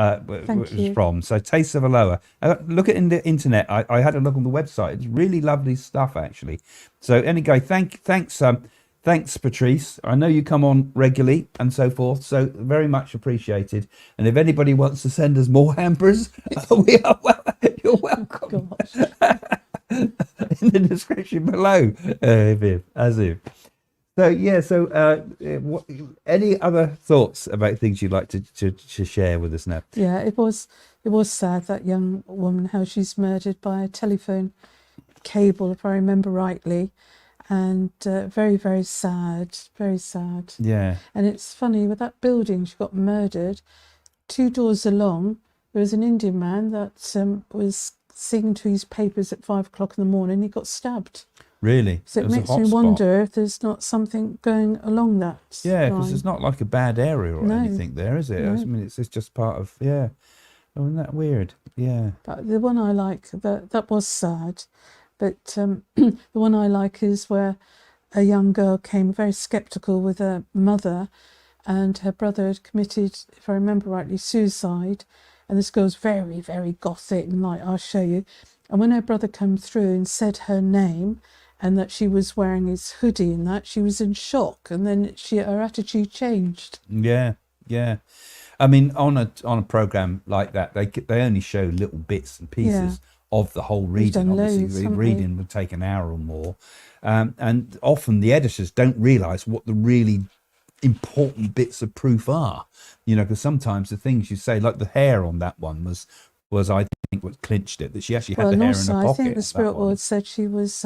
S2: you.
S1: from. So Taste of Aloha. Look at in the internet. I had a look on the website. It's really lovely stuff, actually. So anyway, thanks, Patrice. I know you come on regularly and so forth, so very much appreciated. And if anybody wants to send us more hampers, you're welcome. In the description below, as if. So yeah. So any other thoughts about things you'd like to share with us now?
S2: Yeah, it was sad, that young woman, how she's murdered by a telephone cable, if I remember rightly. And very, very sad, very sad.
S1: Yeah.
S2: And it's funny, with that building, she got murdered. 2 doors along, there was an Indian man that was seeing to his papers at 5 o'clock in the morning, he got stabbed.
S1: Really?
S2: So it
S1: was a
S2: makes me
S1: hotspot.
S2: wonder if there's not something going along that
S1: Yeah, because
S2: line.
S1: it's not like a bad area or
S2: No.
S1: anything there, is it?
S2: No.
S1: I mean, it's just part of, yeah. Oh, isn't that weird? Yeah.
S2: But the one I like, that was sad, but the one I like is where a young girl came very sceptical with her mother, and her brother had committed, if I remember rightly, suicide, and this girl's very, very gothic, and like, I'll show you. And when her brother came through and said her name, and that she was wearing his hoodie and that, she was in shock, and then her attitude changed.
S1: Yeah, yeah. I mean, on a program like that, they only show little bits and pieces of the whole reading.
S2: done
S1: Obviously,
S2: loads,
S1: the
S2: haven't
S1: reading would take an hour or more, and often the editors don't realise what the really important bits of proof are. You know, because sometimes the things you say, like the hair on that one, was I think what clinched it, that she actually had the
S2: and
S1: hair
S2: also,
S1: in her pocket.
S2: I think the
S1: on that
S2: spirit
S1: one.
S2: world said she was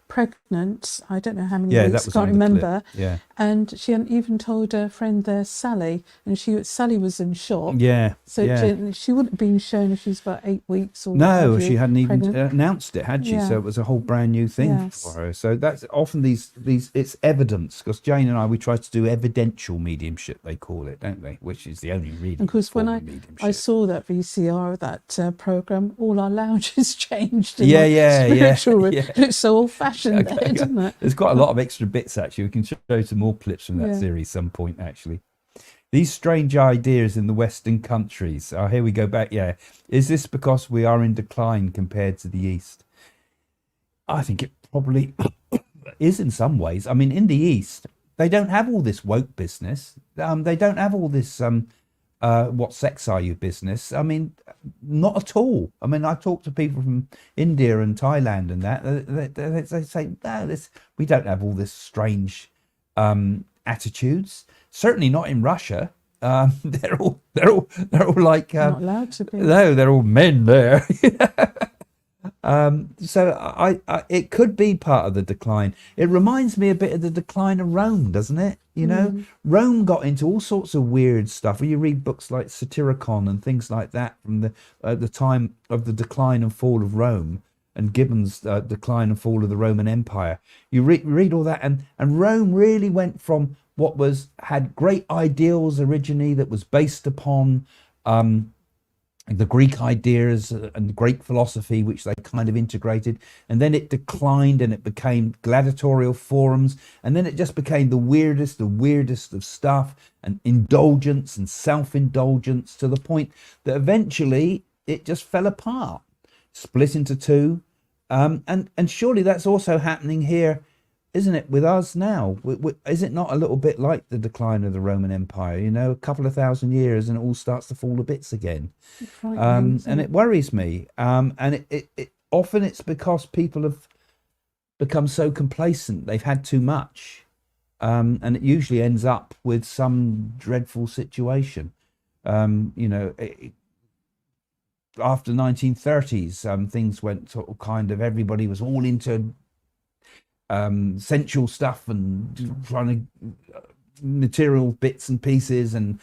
S2: pregnant. I don't know how many
S1: Yeah,
S2: weeks,
S1: that was
S2: can't
S1: on the clip.
S2: remember.
S1: Yeah.
S2: And she hadn't even told her friend there, Sally, and Sally was in shock.
S1: Yeah,
S2: So
S1: yeah.
S2: she wouldn't have been shown if she was about 8 weeks or
S1: No,
S2: what have
S1: she
S2: you,
S1: hadn't even
S2: pregnant.
S1: announced it, had she?
S2: Yeah.
S1: So it was a whole brand new thing
S2: Yes.
S1: for her. So that's often these it's evidence, because Jane and I, we try to do evidential mediumship, they call it, don't they? Which is the only really.
S2: And of course, when
S1: form
S2: I
S1: of mediumship.
S2: saw that VCR of that program, all our lounges changed. In
S1: Yeah,
S2: my
S1: yeah, yeah,
S2: spiritual room.
S1: yeah.
S2: It looked so old-fashioned there, didn't it?
S1: There's quite a lot of extra bits actually. We can show some more clips from that
S2: Yeah.
S1: series some point actually. These strange ideas in the Western countries. Oh, here we go back. Yeah, is this because we are in decline compared to the East? I think it probably is in some ways. I mean, in the East, they don't have all this woke business. They don't have all this what sex are you business. I mean, not at all. I mean, I talk to people from India and Thailand and that. They say, no, we don't have all this strange attitudes. Certainly not in Russia. They're all like
S2: Not allowed to be.
S1: no, they're all men there. So I it could be part of the decline. It reminds me a bit of the decline of Rome, doesn't it? You know, Rome got into all sorts of weird stuff. When you read books like Satyricon and things like that from the time of the decline and fall of Rome, and Gibbon's decline and fall of the Roman Empire, you read all that, and Rome really went from what had great ideals originally that was based upon the Greek ideas and Greek philosophy, which they kind of integrated, and then it declined and it became gladiatorial forums, and then it just became the weirdest of stuff, and indulgence and self-indulgence, to the point that eventually it just fell apart, split into two, and surely that's also happening here, isn't it, with us now? Is it not a little bit like the decline of the Roman Empire? You know, a couple of thousand years and it all starts to fall to bits again. And it worries me. And it often it's because people have become so complacent. They've had too much. And it usually ends up with some dreadful situation. You know, after 1930s, things went sort of kind of, everybody was all into sensual stuff and trying to material bits and pieces, and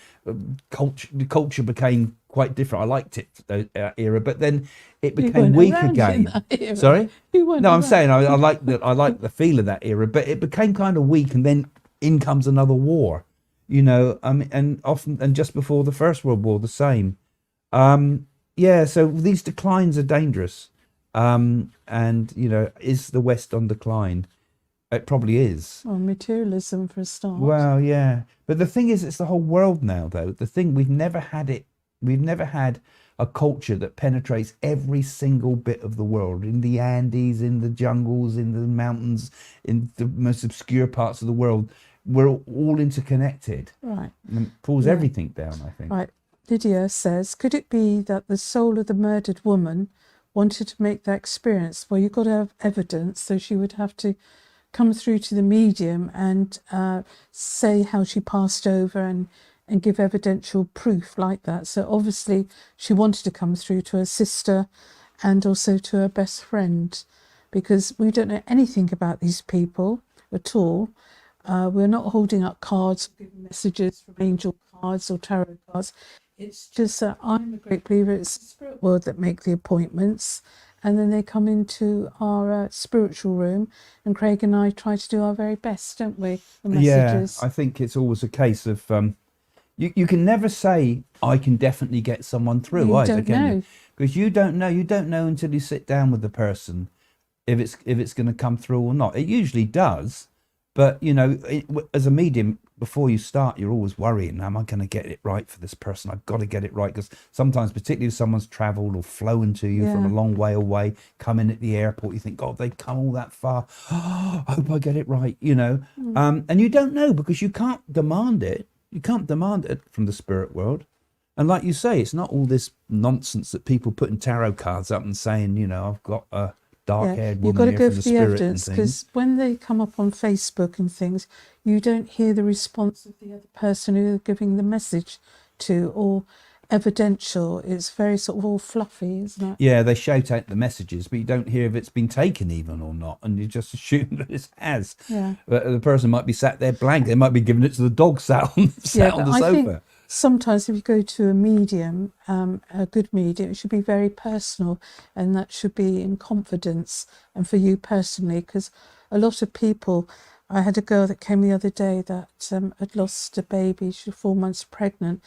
S1: culture became quite different. I liked it, that era, but then it became weak again. Sorry? No, I'm saying I like the feel of that era, but it became kind of weak, and then in comes another war, you know, and often, and just before the First World War, the same. Yeah, so these declines are dangerous. And, you know, is the West on decline? It probably is.
S2: Well, materialism for a start.
S1: Well, yeah. But the thing is, it's the whole world now, though. The thing, we've never had a culture that penetrates every single bit of the world, in the Andes, in the jungles, in the mountains, in the most obscure parts of the world. We're all interconnected.
S2: Right.
S1: And it pulls everything down, I think.
S2: Right. Lydia says, could it be that the soul of the murdered woman wanted to make that experience? Well, you've got to have evidence, so she would have to come through to the medium and say how she passed over and give evidential proof like that. So obviously she wanted to come through to her sister and also to her best friend, because we don't know anything about these people at all. We're not holding up cards, giving messages from angel cards or tarot cards. It's just that I'm a great believer it's the spirit world that make the appointments, and then they come into our spiritual room, and Craig and I try to do our very best, don't we? The messages.
S1: Yeah, I think it's always a case of you can never say I can definitely get someone through
S2: You
S1: either,
S2: don't
S1: can
S2: know.
S1: you? Because you don't know until you sit down with the person if it's going to come through or not. It usually does, but as a medium, before you start, you're always worrying, am I going to get it right for this person? I've got to get it right, because sometimes, particularly if someone's travelled or flown to you from a long way away, come in at the airport, you think, God, they've come all that far. I hope I get it right, and you don't know, because you can't demand it. You can't demand it from the spirit world. And like you say, it's not all this nonsense that people putting tarot cards up and saying, I've got a dark-haired
S2: You've
S1: woman
S2: got to
S1: here
S2: go
S1: from
S2: for
S1: the
S2: the
S1: spirit
S2: evidence,
S1: and things.
S2: because when they come up on Facebook and things, you don't hear the response of the other person who they're giving the message to, or evidential. It's very sort of all fluffy, isn't it?
S1: Yeah, they shout out the messages, but you don't hear if it's been taken even or not, and you just assume that it has.
S2: Yeah.
S1: But the person might be sat there blank. They might be giving it to the dog sat on
S2: But
S1: the
S2: I
S1: sofa.
S2: think sometimes if you go to a medium, a good medium, it should be very personal, and that should be in confidence and for you personally, because a lot of people, I had a girl that came the other day that had lost a baby. She was 4 months pregnant,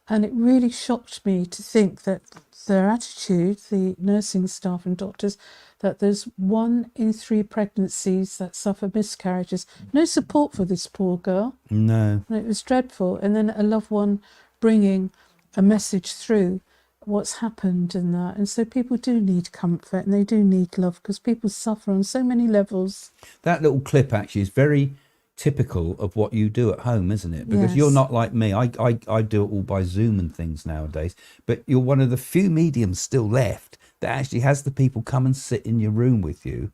S2: and it really shocked me to think that their attitude, the nursing staff and doctors, that there's 1 in 3 pregnancies that suffer miscarriages. No support for this poor girl.
S1: No.
S2: And it was dreadful. And then a loved one bringing a message through what's happened and that. And so people do need comfort, and they do need love, because people suffer on so many levels.
S1: That little clip actually is very typical of what you do at home, isn't it? Because
S2: Yes.
S1: you're not like me. I do it all by Zoom and things nowadays, but you're one of the few mediums still left that actually has the people come and sit in your room with you,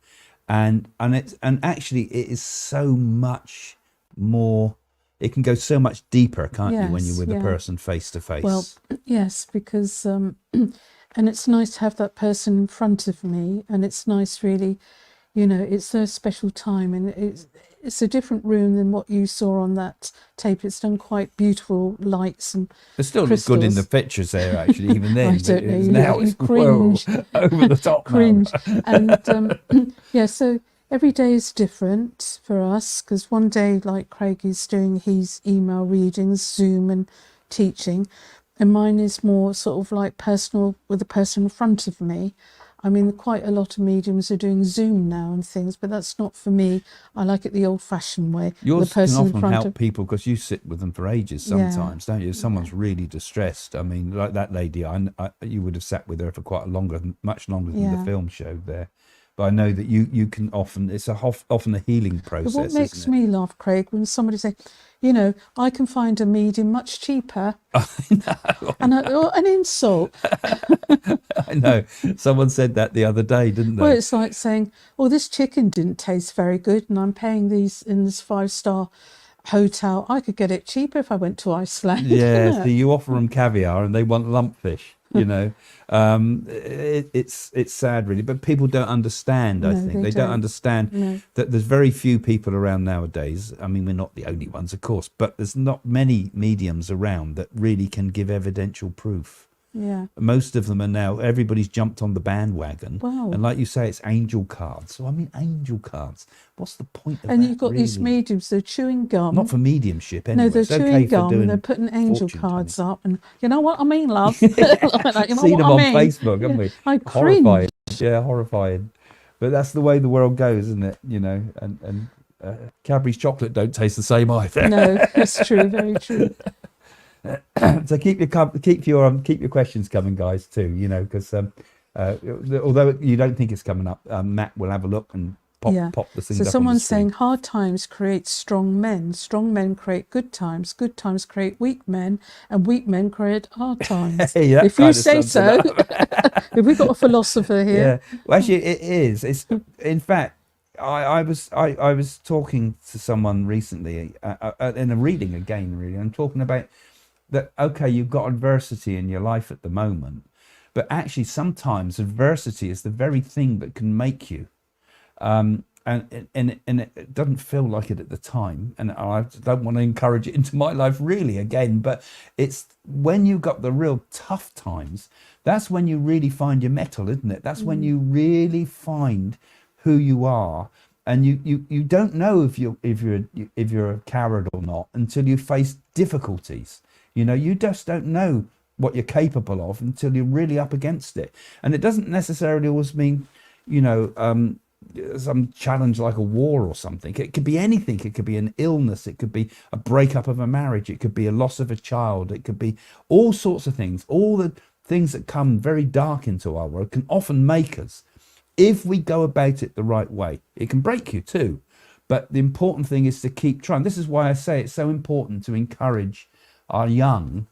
S1: and actually it is so much more. It can go so much deeper, can't you, when
S2: Yes,
S1: you're with a
S2: yeah.
S1: person face to face?
S2: Well, yes, because and it's nice to have that person in front of me, and it's nice, really, it's a special time, and it's a different room than what you saw on that tape. It's done quite beautiful lights and
S1: it still looks good in the
S2: crystals.
S1: pictures there, actually, even then.
S2: I don't know,
S1: Now
S2: you
S1: it's
S2: cringe.
S1: whoa, over the top now.
S2: Cringe. And yeah, so every day is different for us, because one day, like Craig is doing his email readings, Zoom and teaching, and mine is more sort of like personal with the person in front of me. I mean, quite a lot of mediums are doing Zoom now and things, but that's not for me. I like it the old-fashioned way.
S1: Yours
S2: the
S1: can
S2: person in
S1: often
S2: front
S1: help
S2: of
S1: people, because you sit with them for ages sometimes, don't you? If someone's really distressed. I mean, like that lady, you would have sat with her for much longer than the film showed there. But I know that you can often, it's often a healing process.
S2: But what makes me laugh, Craig, when somebody say, I can find a medium much cheaper.
S1: I know.
S2: And an insult.
S1: I know. Someone said that the other day, didn't they?
S2: Well, it's like saying, this chicken didn't taste very good, and I'm paying these in this 5-star hotel. I could get it cheaper if I went to Iceland.
S1: Yeah, so you offer them caviar and they want lumpfish. It's sad, really, but people don't understand. I think they don't understand that there's very few people around nowadays. I mean, we're not the only ones, of course, but there's not many mediums around that really can give evidential proof.
S2: Yeah.
S1: Most of them are now, everybody's jumped on the bandwagon.
S2: Wow.
S1: And like you say, it's angel cards. So I mean, angel cards. What's the point of
S2: And
S1: that,
S2: you've got these
S1: really?
S2: mediums, they're chewing gum.
S1: Not for mediumship, anyway.
S2: No, they're
S1: It's
S2: chewing
S1: okay for
S2: gum,
S1: doing
S2: they're putting angel
S1: fortune
S2: cards
S1: telling.
S2: up, and you know what I mean, love? Like that, you know
S1: Seen
S2: what
S1: them
S2: I
S1: on
S2: mean?
S1: Facebook, haven't we?
S2: I cringe.
S1: Horrifying. Yeah, horrifying. But that's the way the world goes, isn't it? And Cadbury's chocolate don't taste the same either.
S2: No, that's true, very true.
S1: So keep your questions coming, guys, too. Because although you don't think it's coming up, Matt will have a look and pop the things
S2: So
S1: up on
S2: someone's
S1: the screen.
S2: saying hard times create strong men create good times create weak men, and weak men create hard times.
S1: Hey, that
S2: if
S1: kind
S2: you
S1: of
S2: say
S1: sums
S2: so.
S1: it up.
S2: Have we got a philosopher here?
S1: Yeah. Well, actually, it is. It's in fact. I was talking to someone recently in a reading again, really, and talking about that. Okay, you've got adversity in your life at the moment, but actually sometimes adversity is the very thing that can make you. and it doesn't feel like it at the time, and I don't want to encourage it into my life really again, but it's when you got the real tough times, that's when you really find your mettle, isn't it? That's when you really find who you are, and you don't know if you're a coward or not until you face difficulties. You just don't know what you're capable of until you're really up against it. And it doesn't necessarily always mean some challenge like a war or something. It could be anything. It could be an illness, it could be a breakup of a marriage, it could be a loss of a child, it could be all sorts of things. All the things that come very dark into our world can often make us, if we go about it the right way. It can break you too, but the important thing is to keep trying. This is why I say it's so important to encourage our young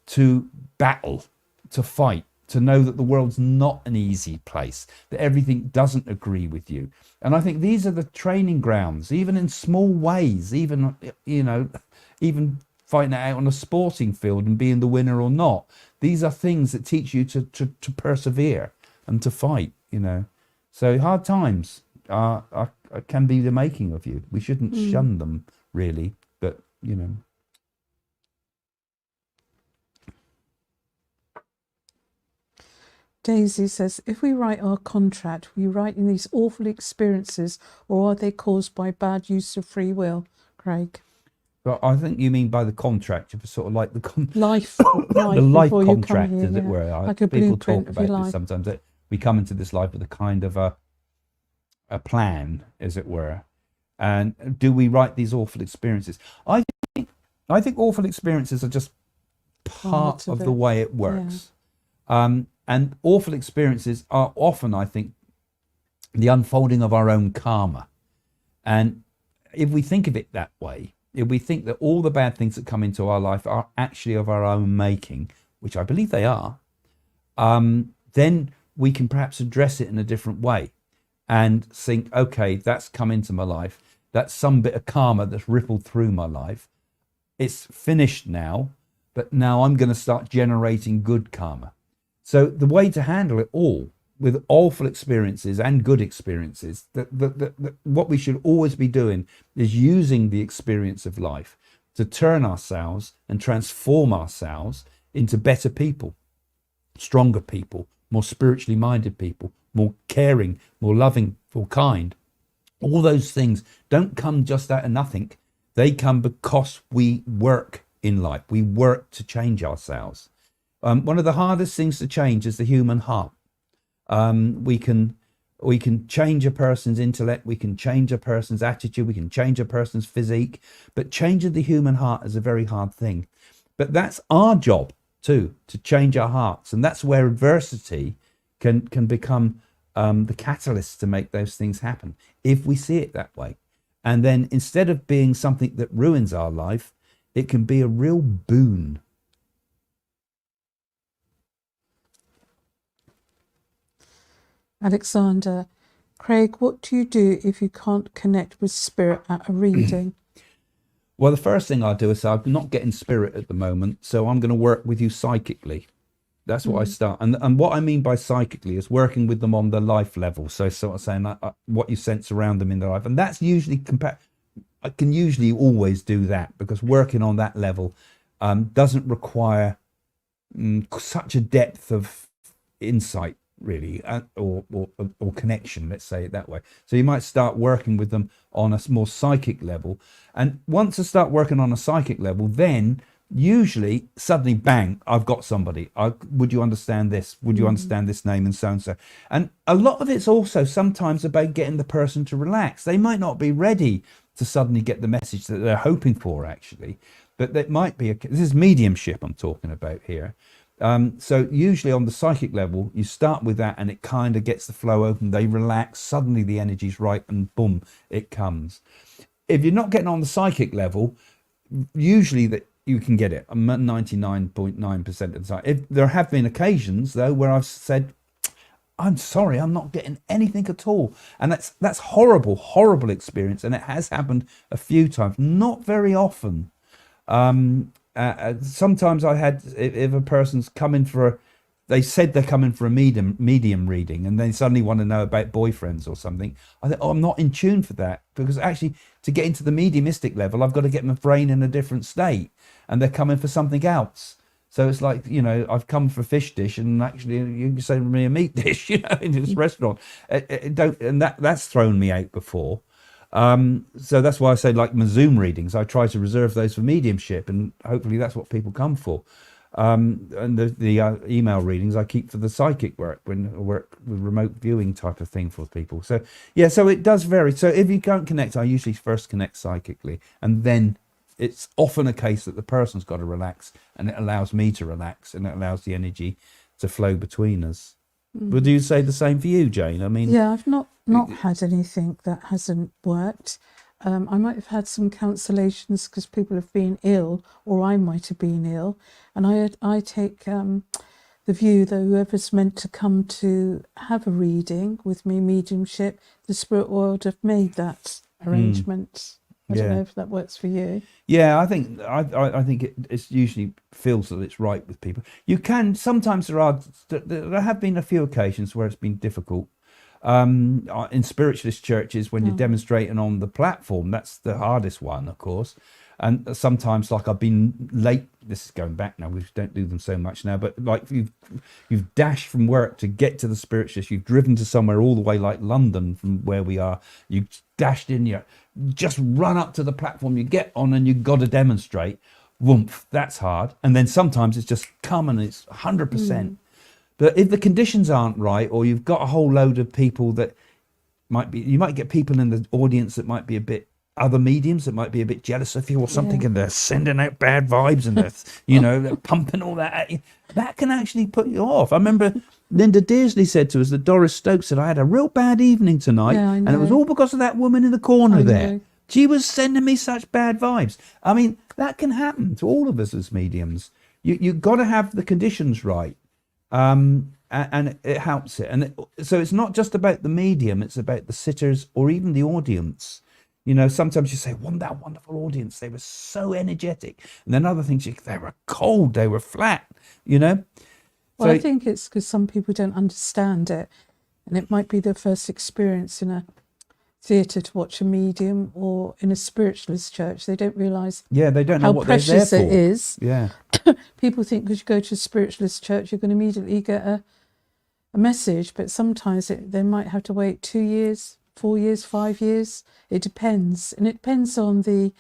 S1: to battle, to fight, to know that the world's not an easy place, that everything doesn't agree with you. And I think these are the training grounds, even in small ways, even fighting it out on a sporting field and being the winner or not. These are things that teach you to persevere and to fight, So hard times can be the making of you. We shouldn't shun them, really, but,
S2: Daisy says, if we write our contract, we write in these awful experiences, or are they caused by bad use of free will, Craig?
S1: Well, I think you mean by the contract, it's sort of like the
S2: life
S1: the life
S2: before you come
S1: contract,
S2: here,
S1: as it were.
S2: like a
S1: People
S2: blueprint
S1: talk
S2: of your
S1: about this
S2: life.
S1: sometimes, that we come into this life with a kind of a plan, as it were. And do we write these awful experiences? I think awful experiences are just part of the way it works. And awful experiences are often, I think, the unfolding of our own karma. And if we think of it that way, if we think that all the bad things that come into our life are actually of our own making, which I believe they are, then we can perhaps address it in a different way and think, okay, that's come into my life. That's some bit of karma that's rippled through my life. It's finished now, but now I'm going to start generating good karma. So the way to handle it all, with awful experiences and good experiences, what we should always be doing is using the experience of life to turn ourselves and transform ourselves into better people, stronger people, more spiritually minded people, more caring, more loving, more kind. All those things don't come just out of nothing. They come because we work in life. We work to change ourselves. One of the hardest things to change is the human heart. We can change a person's intellect, we can change a person's attitude, we can change a person's physique, but changing the human heart is a very hard thing. But that's our job too, to change our hearts, and that's where adversity can become the catalyst to make those things happen, if we see it that way. And then instead of being something that ruins our life, it can be a real boon.
S2: Alexander, Craig, what do you do if you can't connect with spirit at a reading?
S1: Well, the first thing I do is say, I'm not getting spirit at the moment, so I'm going to work with you psychically. That's what I start. And what I mean by psychically is working with them on the life level. So sort of saying what you sense around them in their life. And that's usually, I can usually always do that, because working on that level doesn't require such a depth of insight, really, or connection, let's say it that way. So you might start working with them on a more psychic level, and once I start working on a psychic level, then usually suddenly, bang, I've got somebody. Would you understand this? Would you understand this name, and so and so? And a lot of it's also sometimes about getting the person to relax. They might not be ready to suddenly get the message that they're hoping for, actually, but that might be this is mediumship I'm talking about here. So usually on the psychic level, you start with that and it kind of gets the flow open. They relax, suddenly the energy's right, and boom, it comes. If you're not getting on the psychic level, usually that you can get it 99.9% of the time. If there have been occasions though where I've said, I'm sorry, I'm not getting anything at all, and that's horrible experience, and it has happened a few times, not very often. Sometimes I had, if a person's coming for they said they're coming for a medium reading, and they suddenly want to know about boyfriends or something. I think, oh, I'm not in tune for that, because actually to get into the mediumistic level, I've got to get my brain in a different state, and they're coming for something else. So it's like, I've come for fish dish, and actually you can send me a meat dish, in this restaurant. That's thrown me out before. So that's why I say, like my Zoom readings, I try to reserve those for mediumship, and hopefully that's what people come for. And the email readings I keep for the psychic work, when I work with remote viewing type of thing for people. So yeah, so it does vary. So if you can't connect, I usually first connect psychically, and then it's often a case that the person's got to relax, and it allows me to relax, and it allows the energy to flow between us. Would you say the same for you, Jane? I mean,
S2: yeah, I've not had anything that hasn't worked. I might have had some cancellations because people have been ill, or I might have been ill, and I take the view that whoever's meant to come to have a reading with me, mediumship, the spirit world have made that arrangement. I don't know if that works for you.
S1: Yeah, I think it's usually feels that it's right with people. You can sometimes there have been a few occasions where it's been difficult. In spiritualist churches, when you're demonstrating on the platform, that's the hardest one, of course. And sometimes, like, I've been late. This is going back now. We don't do them so much now. But like, you've dashed from work to get to the spiritualist. You've driven to somewhere all the way, like London, from where we are. You dashed in. You just run up to the platform. You get on, and you've got to demonstrate. Woomph, that's hard. And then sometimes it's just come, and it's 100%. But if the conditions aren't right, or you've got a whole load of people that you might get people in the audience that might be other mediums that might be a bit jealous of you or something, and they're sending out bad vibes, and they're pumping all that at you. That can actually put you off. I remember Linda Dearsley said to us that Doris Stokes said, I had a real bad evening tonight, and it was all because of that woman in the corner there. She was sending me such bad vibes. I mean, that can happen to all of us as mediums. You've got to have the conditions right. And it helps it. And so it's not just about the medium, it's about the sitters or even the audience. Sometimes you say, that wonderful audience, they were so energetic. And then other things, they were cold, they were flat, Well,
S2: so, I think it's because some people don't understand it. And it might be their first experience in a theatre to watch a medium, or in a spiritualist church. They don't realise
S1: they don't know
S2: how
S1: what they're
S2: precious
S1: there for.
S2: it is.
S1: Yeah.
S2: People think because you go to a spiritualist church, you're going to immediately get a message, but sometimes they might have to wait 2 years, 4 years, 5 years. It depends. And it depends on the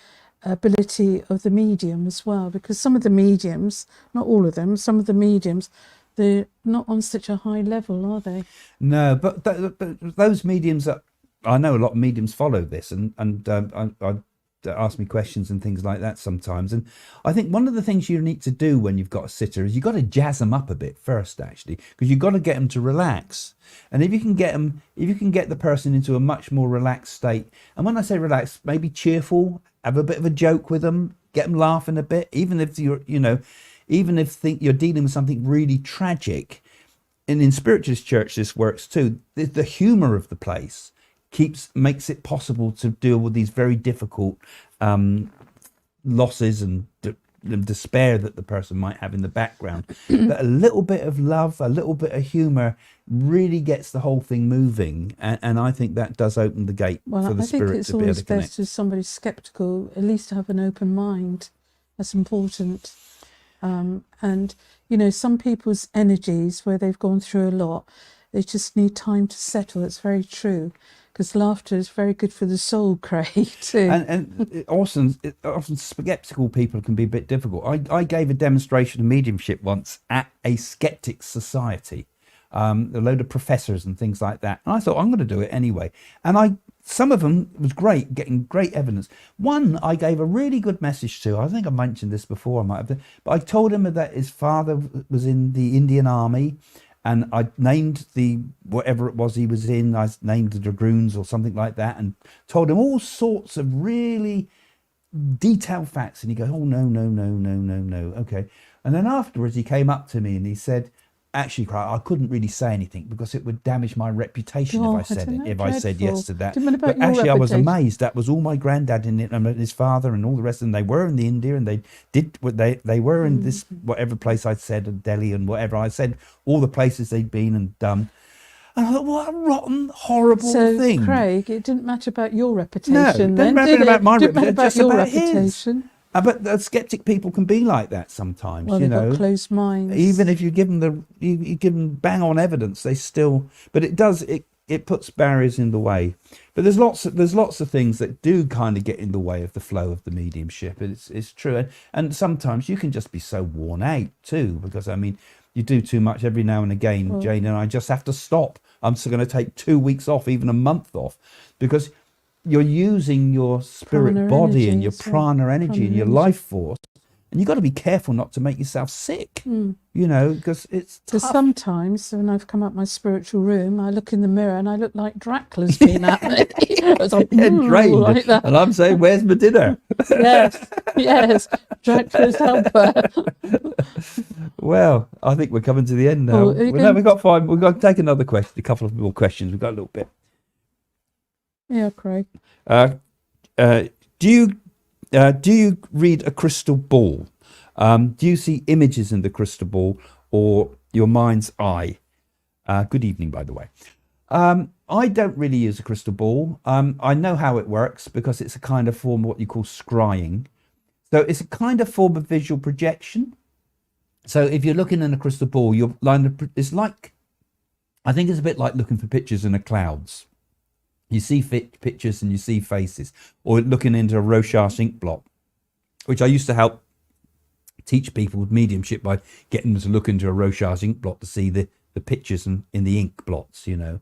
S2: ability of the medium as well, because some of the mediums, not all of them, some of the mediums, they're not on such a high level, are they?
S1: No, but those mediums I know a lot of mediums follow this, and I ask me questions and things like that sometimes. And I think one of the things you need to do when you've got a sitter is you've got to jazz them up a bit first, actually, because you've got to get them to relax. And if you can get the person into a much more relaxed state, and when I say relaxed, maybe cheerful, have a bit of a joke with them, get them laughing a bit, even if you're dealing with something really tragic. And in spiritualist church, this works too. The humour of the place makes it possible to deal with these very difficult losses and despair that the person might have in the background. But a little bit of love, a little bit of humour really gets the whole thing moving, and I think that does open the gate for the spirit to be able to connect. I think it's always best if somebody's sceptical,
S2: at least to have an open mind. That's important. And some people's energies, where they've gone through a lot, they just need time to settle. It's very true. Because laughter is very good for the soul, Craig, too. And often skeptical people can be a bit difficult. I gave a demonstration of mediumship once at a skeptics society, a load of professors and things like that. And I thought, I'm going to do it anyway. And some of them was great, getting great evidence. One I gave a really good message to. I think I mentioned this before, I might have, but I told him that his father was in the Indian Army. And I named whatever it was he was in, I named the Dragoons or something like that, and told him all sorts of really detailed facts. And he goes, oh, no. Okay. And then afterwards he came up to me and he said,
S1: actually, I couldn't really say anything because it would damage my reputation if I
S2: God,
S1: said
S2: isn't
S1: it.
S2: that
S1: If I said yes to that,
S2: dreadful? What about
S1: but
S2: your
S1: actually, I was
S2: reputation?
S1: amazed. That was all my granddad and his father and all the rest of them. They were in the India, and they did what they were in this whatever place I said, Delhi and whatever I said, all the places they'd been and done. And I thought, what a rotten, horrible
S2: So,
S1: thing.
S2: Craig, it didn't matter about your
S1: No, it
S2: reputation
S1: doesn't
S2: then,
S1: matter
S2: did it?
S1: about my
S2: Didn't matter
S1: reputation,
S2: about
S1: just
S2: your
S1: about his.
S2: reputation.
S1: But the skeptic people can be like that sometimes,
S2: Well,
S1: you
S2: they've
S1: know.
S2: got closed minds.
S1: Even if you give them you give them bang on evidence, they still. But it puts barriers in the way. But there's lots of things that do kind of get in the way of the flow of the mediumship. It's true, and sometimes you can just be so worn out too, because I mean, you do too much every now and again, Jane, and I just have to stop. I'm still going to take 2 weeks off, even a month off, because you're using your spirit
S2: Prana
S1: body and
S2: energy
S1: your
S2: as well.
S1: prana energy
S2: Prana
S1: and your
S2: energy.
S1: life force, and you've got to be careful not to make yourself sick. You know, because it's
S2: Because
S1: tough.
S2: sometimes when I've come up my spiritual room, I look in the mirror and I look like Dracula's been at me. It's like,
S1: And drained,
S2: like that.
S1: and I'm saying, "Where's my dinner?"
S2: Yes, Dracula's helper.
S1: Well, I think we're coming to the end now.
S2: Oh, are you
S1: Well, no, we've got 5. We've got to take another question, a couple of more questions. We've got a little bit.
S2: Yeah, Craig.
S1: Do you read a crystal ball? Do you see images in the crystal ball or your mind's eye? Good evening, by the way. I don't really use a crystal ball. I know how it works because it's a kind of form of what you call scrying. So it's a kind of form of visual projection. So if you're looking in a crystal ball, it's like, I think it's a bit like looking for pictures in the clouds. You see pictures and you see faces, or looking into a Rorschach ink blot, which I used to help teach people with mediumship by getting them to look into a Rorschach ink blot to see the pictures in the ink blots, you know.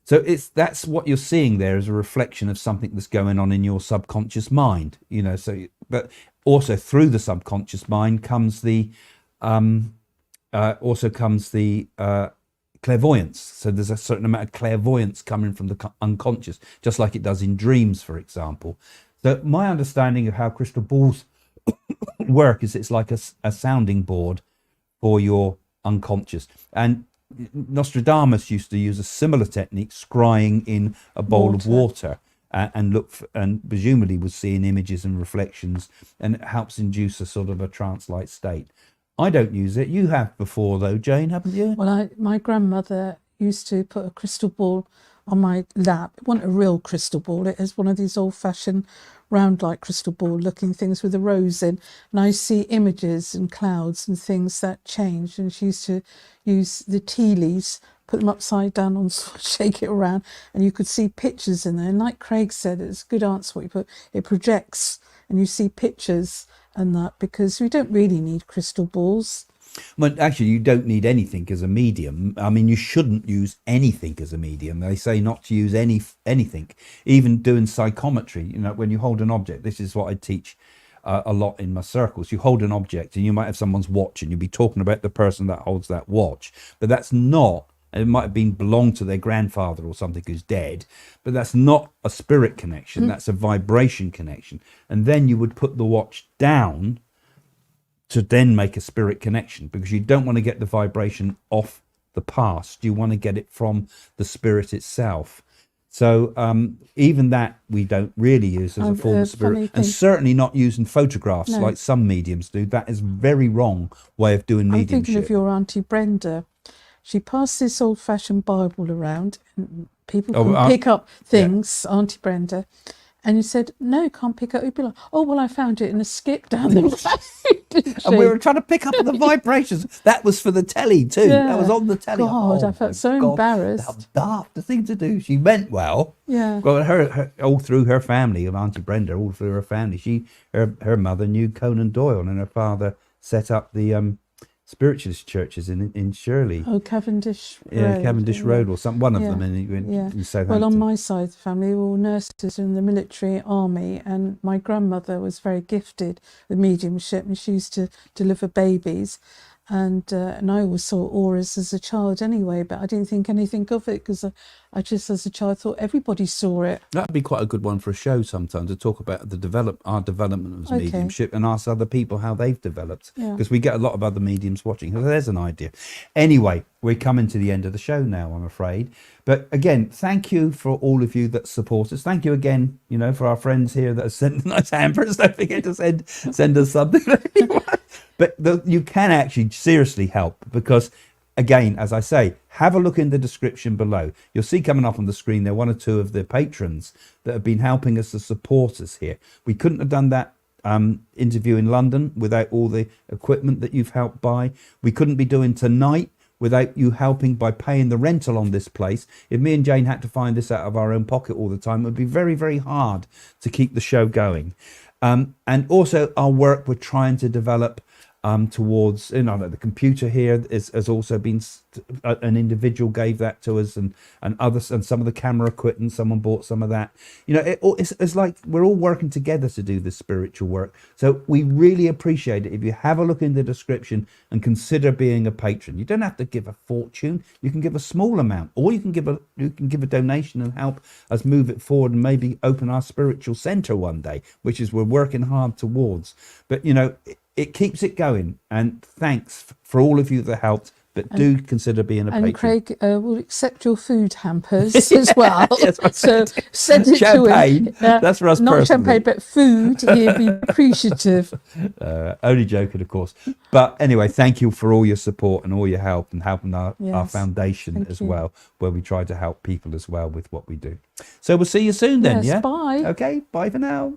S1: So that's what you're seeing there is a reflection of something that's going on in your subconscious mind, you know. So, but also through the subconscious mind comes the clairvoyance. So there's a certain amount of clairvoyance coming from the unconscious, just like it does in dreams, for example. So my understanding of how crystal balls work is it's like a sounding board for your unconscious. And Nostradamus used to use a similar technique, scrying in a bowl of water, and presumably was seeing images and reflections, and it helps induce a sort of a trance-like state. I don't use it. You have before, though, Jane, haven't you?
S2: Well, my grandmother used to put a crystal ball on my lap. It wasn't a real crystal ball. It is one of these old-fashioned round-like crystal ball-looking things with a rose in. And I see images and clouds and things that change. And she used to use the tea leaves, put them upside down and shake it around, and you could see pictures in there. And like Craig said, it's a good answer what you put. It projects, and you see pictures and that, because we don't really need crystal balls.
S1: Well, actually, you don't need anything as a medium. I mean, you shouldn't use anything as a medium. They say not to use anything, even doing psychometry. You know, when you hold an object, this is what I teach a lot in my circles. You hold an object and you might have someone's watch and you'll be talking about the person that holds that watch. But that's not, it might have been belonged to their grandfather or something who's dead, but that's not a spirit connection. That's a vibration connection. And then you would put the watch down to then make a spirit connection, because you don't want to get the vibration off the past. You want to get it from the spirit itself. So even that we don't really use as a form of spirit, and certainly not using photographs like some mediums do. That is a very wrong way of doing mediumship.
S2: I'm thinking of your Auntie Brenda. She passed this old-fashioned Bible around, and people can pick up things, yeah. Auntie Brenda. And you said, no, can't pick up. You'd be like, oh, well, I found it in a skip down the road.
S1: And we were trying to pick up the vibrations. That was for the telly too. Yeah. That was on the telly.
S2: God, I felt so embarrassed.
S1: How daft the thing to do. She meant well.
S2: Yeah.
S1: Well, her all through her family, of Auntie Brenda, all through her family, her mother knew Conan Doyle, and her father set up the spiritualist churches in Shirley.
S2: Oh, Cavendish Road.
S1: Yeah, Cavendish Road or some one of them in Southampton.
S2: Well, on my side of the family, we were all nurses in the military army, and my grandmother was very gifted with mediumship, and she used to deliver babies. and I always saw auras as a child anyway, but I didn't think anything of it because I just as a child thought everybody saw it.
S1: That'd be quite a good one for a show sometime, to talk about our development as mediumship, and ask other people how they've developed, because we get a lot of other mediums watching. So there's an idea. Anyway, we're coming to the end of the show now, I'm afraid. But again, thank you for all of you that support us. Thank you again, for our friends here that have sent nice hampers. Don't forget to send us something. But you can actually seriously help, because again, as I say, have a look in the description below. You'll see coming up on the screen there 1 or 2 of the patrons that have been helping us to support us here. We couldn't have done that interview in London without all the equipment that you've helped buy. We couldn't be doing tonight without you helping by paying the rental on this place. If me and Jane had to find this out of our own pocket all the time, it would be very, very hard to keep the show going. And also our work we're trying to develop towards, the computer here has also been, an individual gave that to us, and others, and some of the camera equipment, someone bought some of that. It's like we're all working together to do this spiritual work. So we really appreciate it if you have a look in the description and consider being a patron. You don't have to give a fortune. You can give a small amount, or you can give a donation and help us move it forward, and maybe open our spiritual center one day, which is we're working hard towards. But it keeps it going, and thanks for all of you that helped. But do consider being a patron.
S2: And Craig will accept your food hampers as well.
S1: Yes,
S2: so send it
S1: champagne,
S2: to him.
S1: that's for us
S2: Not
S1: personally.
S2: champagne, but food. He'd be appreciative.
S1: Only joking, of course. But anyway, thank you for all your support and all your help, and helping our foundation as well, where we try to help people as well with what we do. So we'll see you soon then,
S2: Yes,
S1: yeah?
S2: bye.
S1: Okay, bye for now.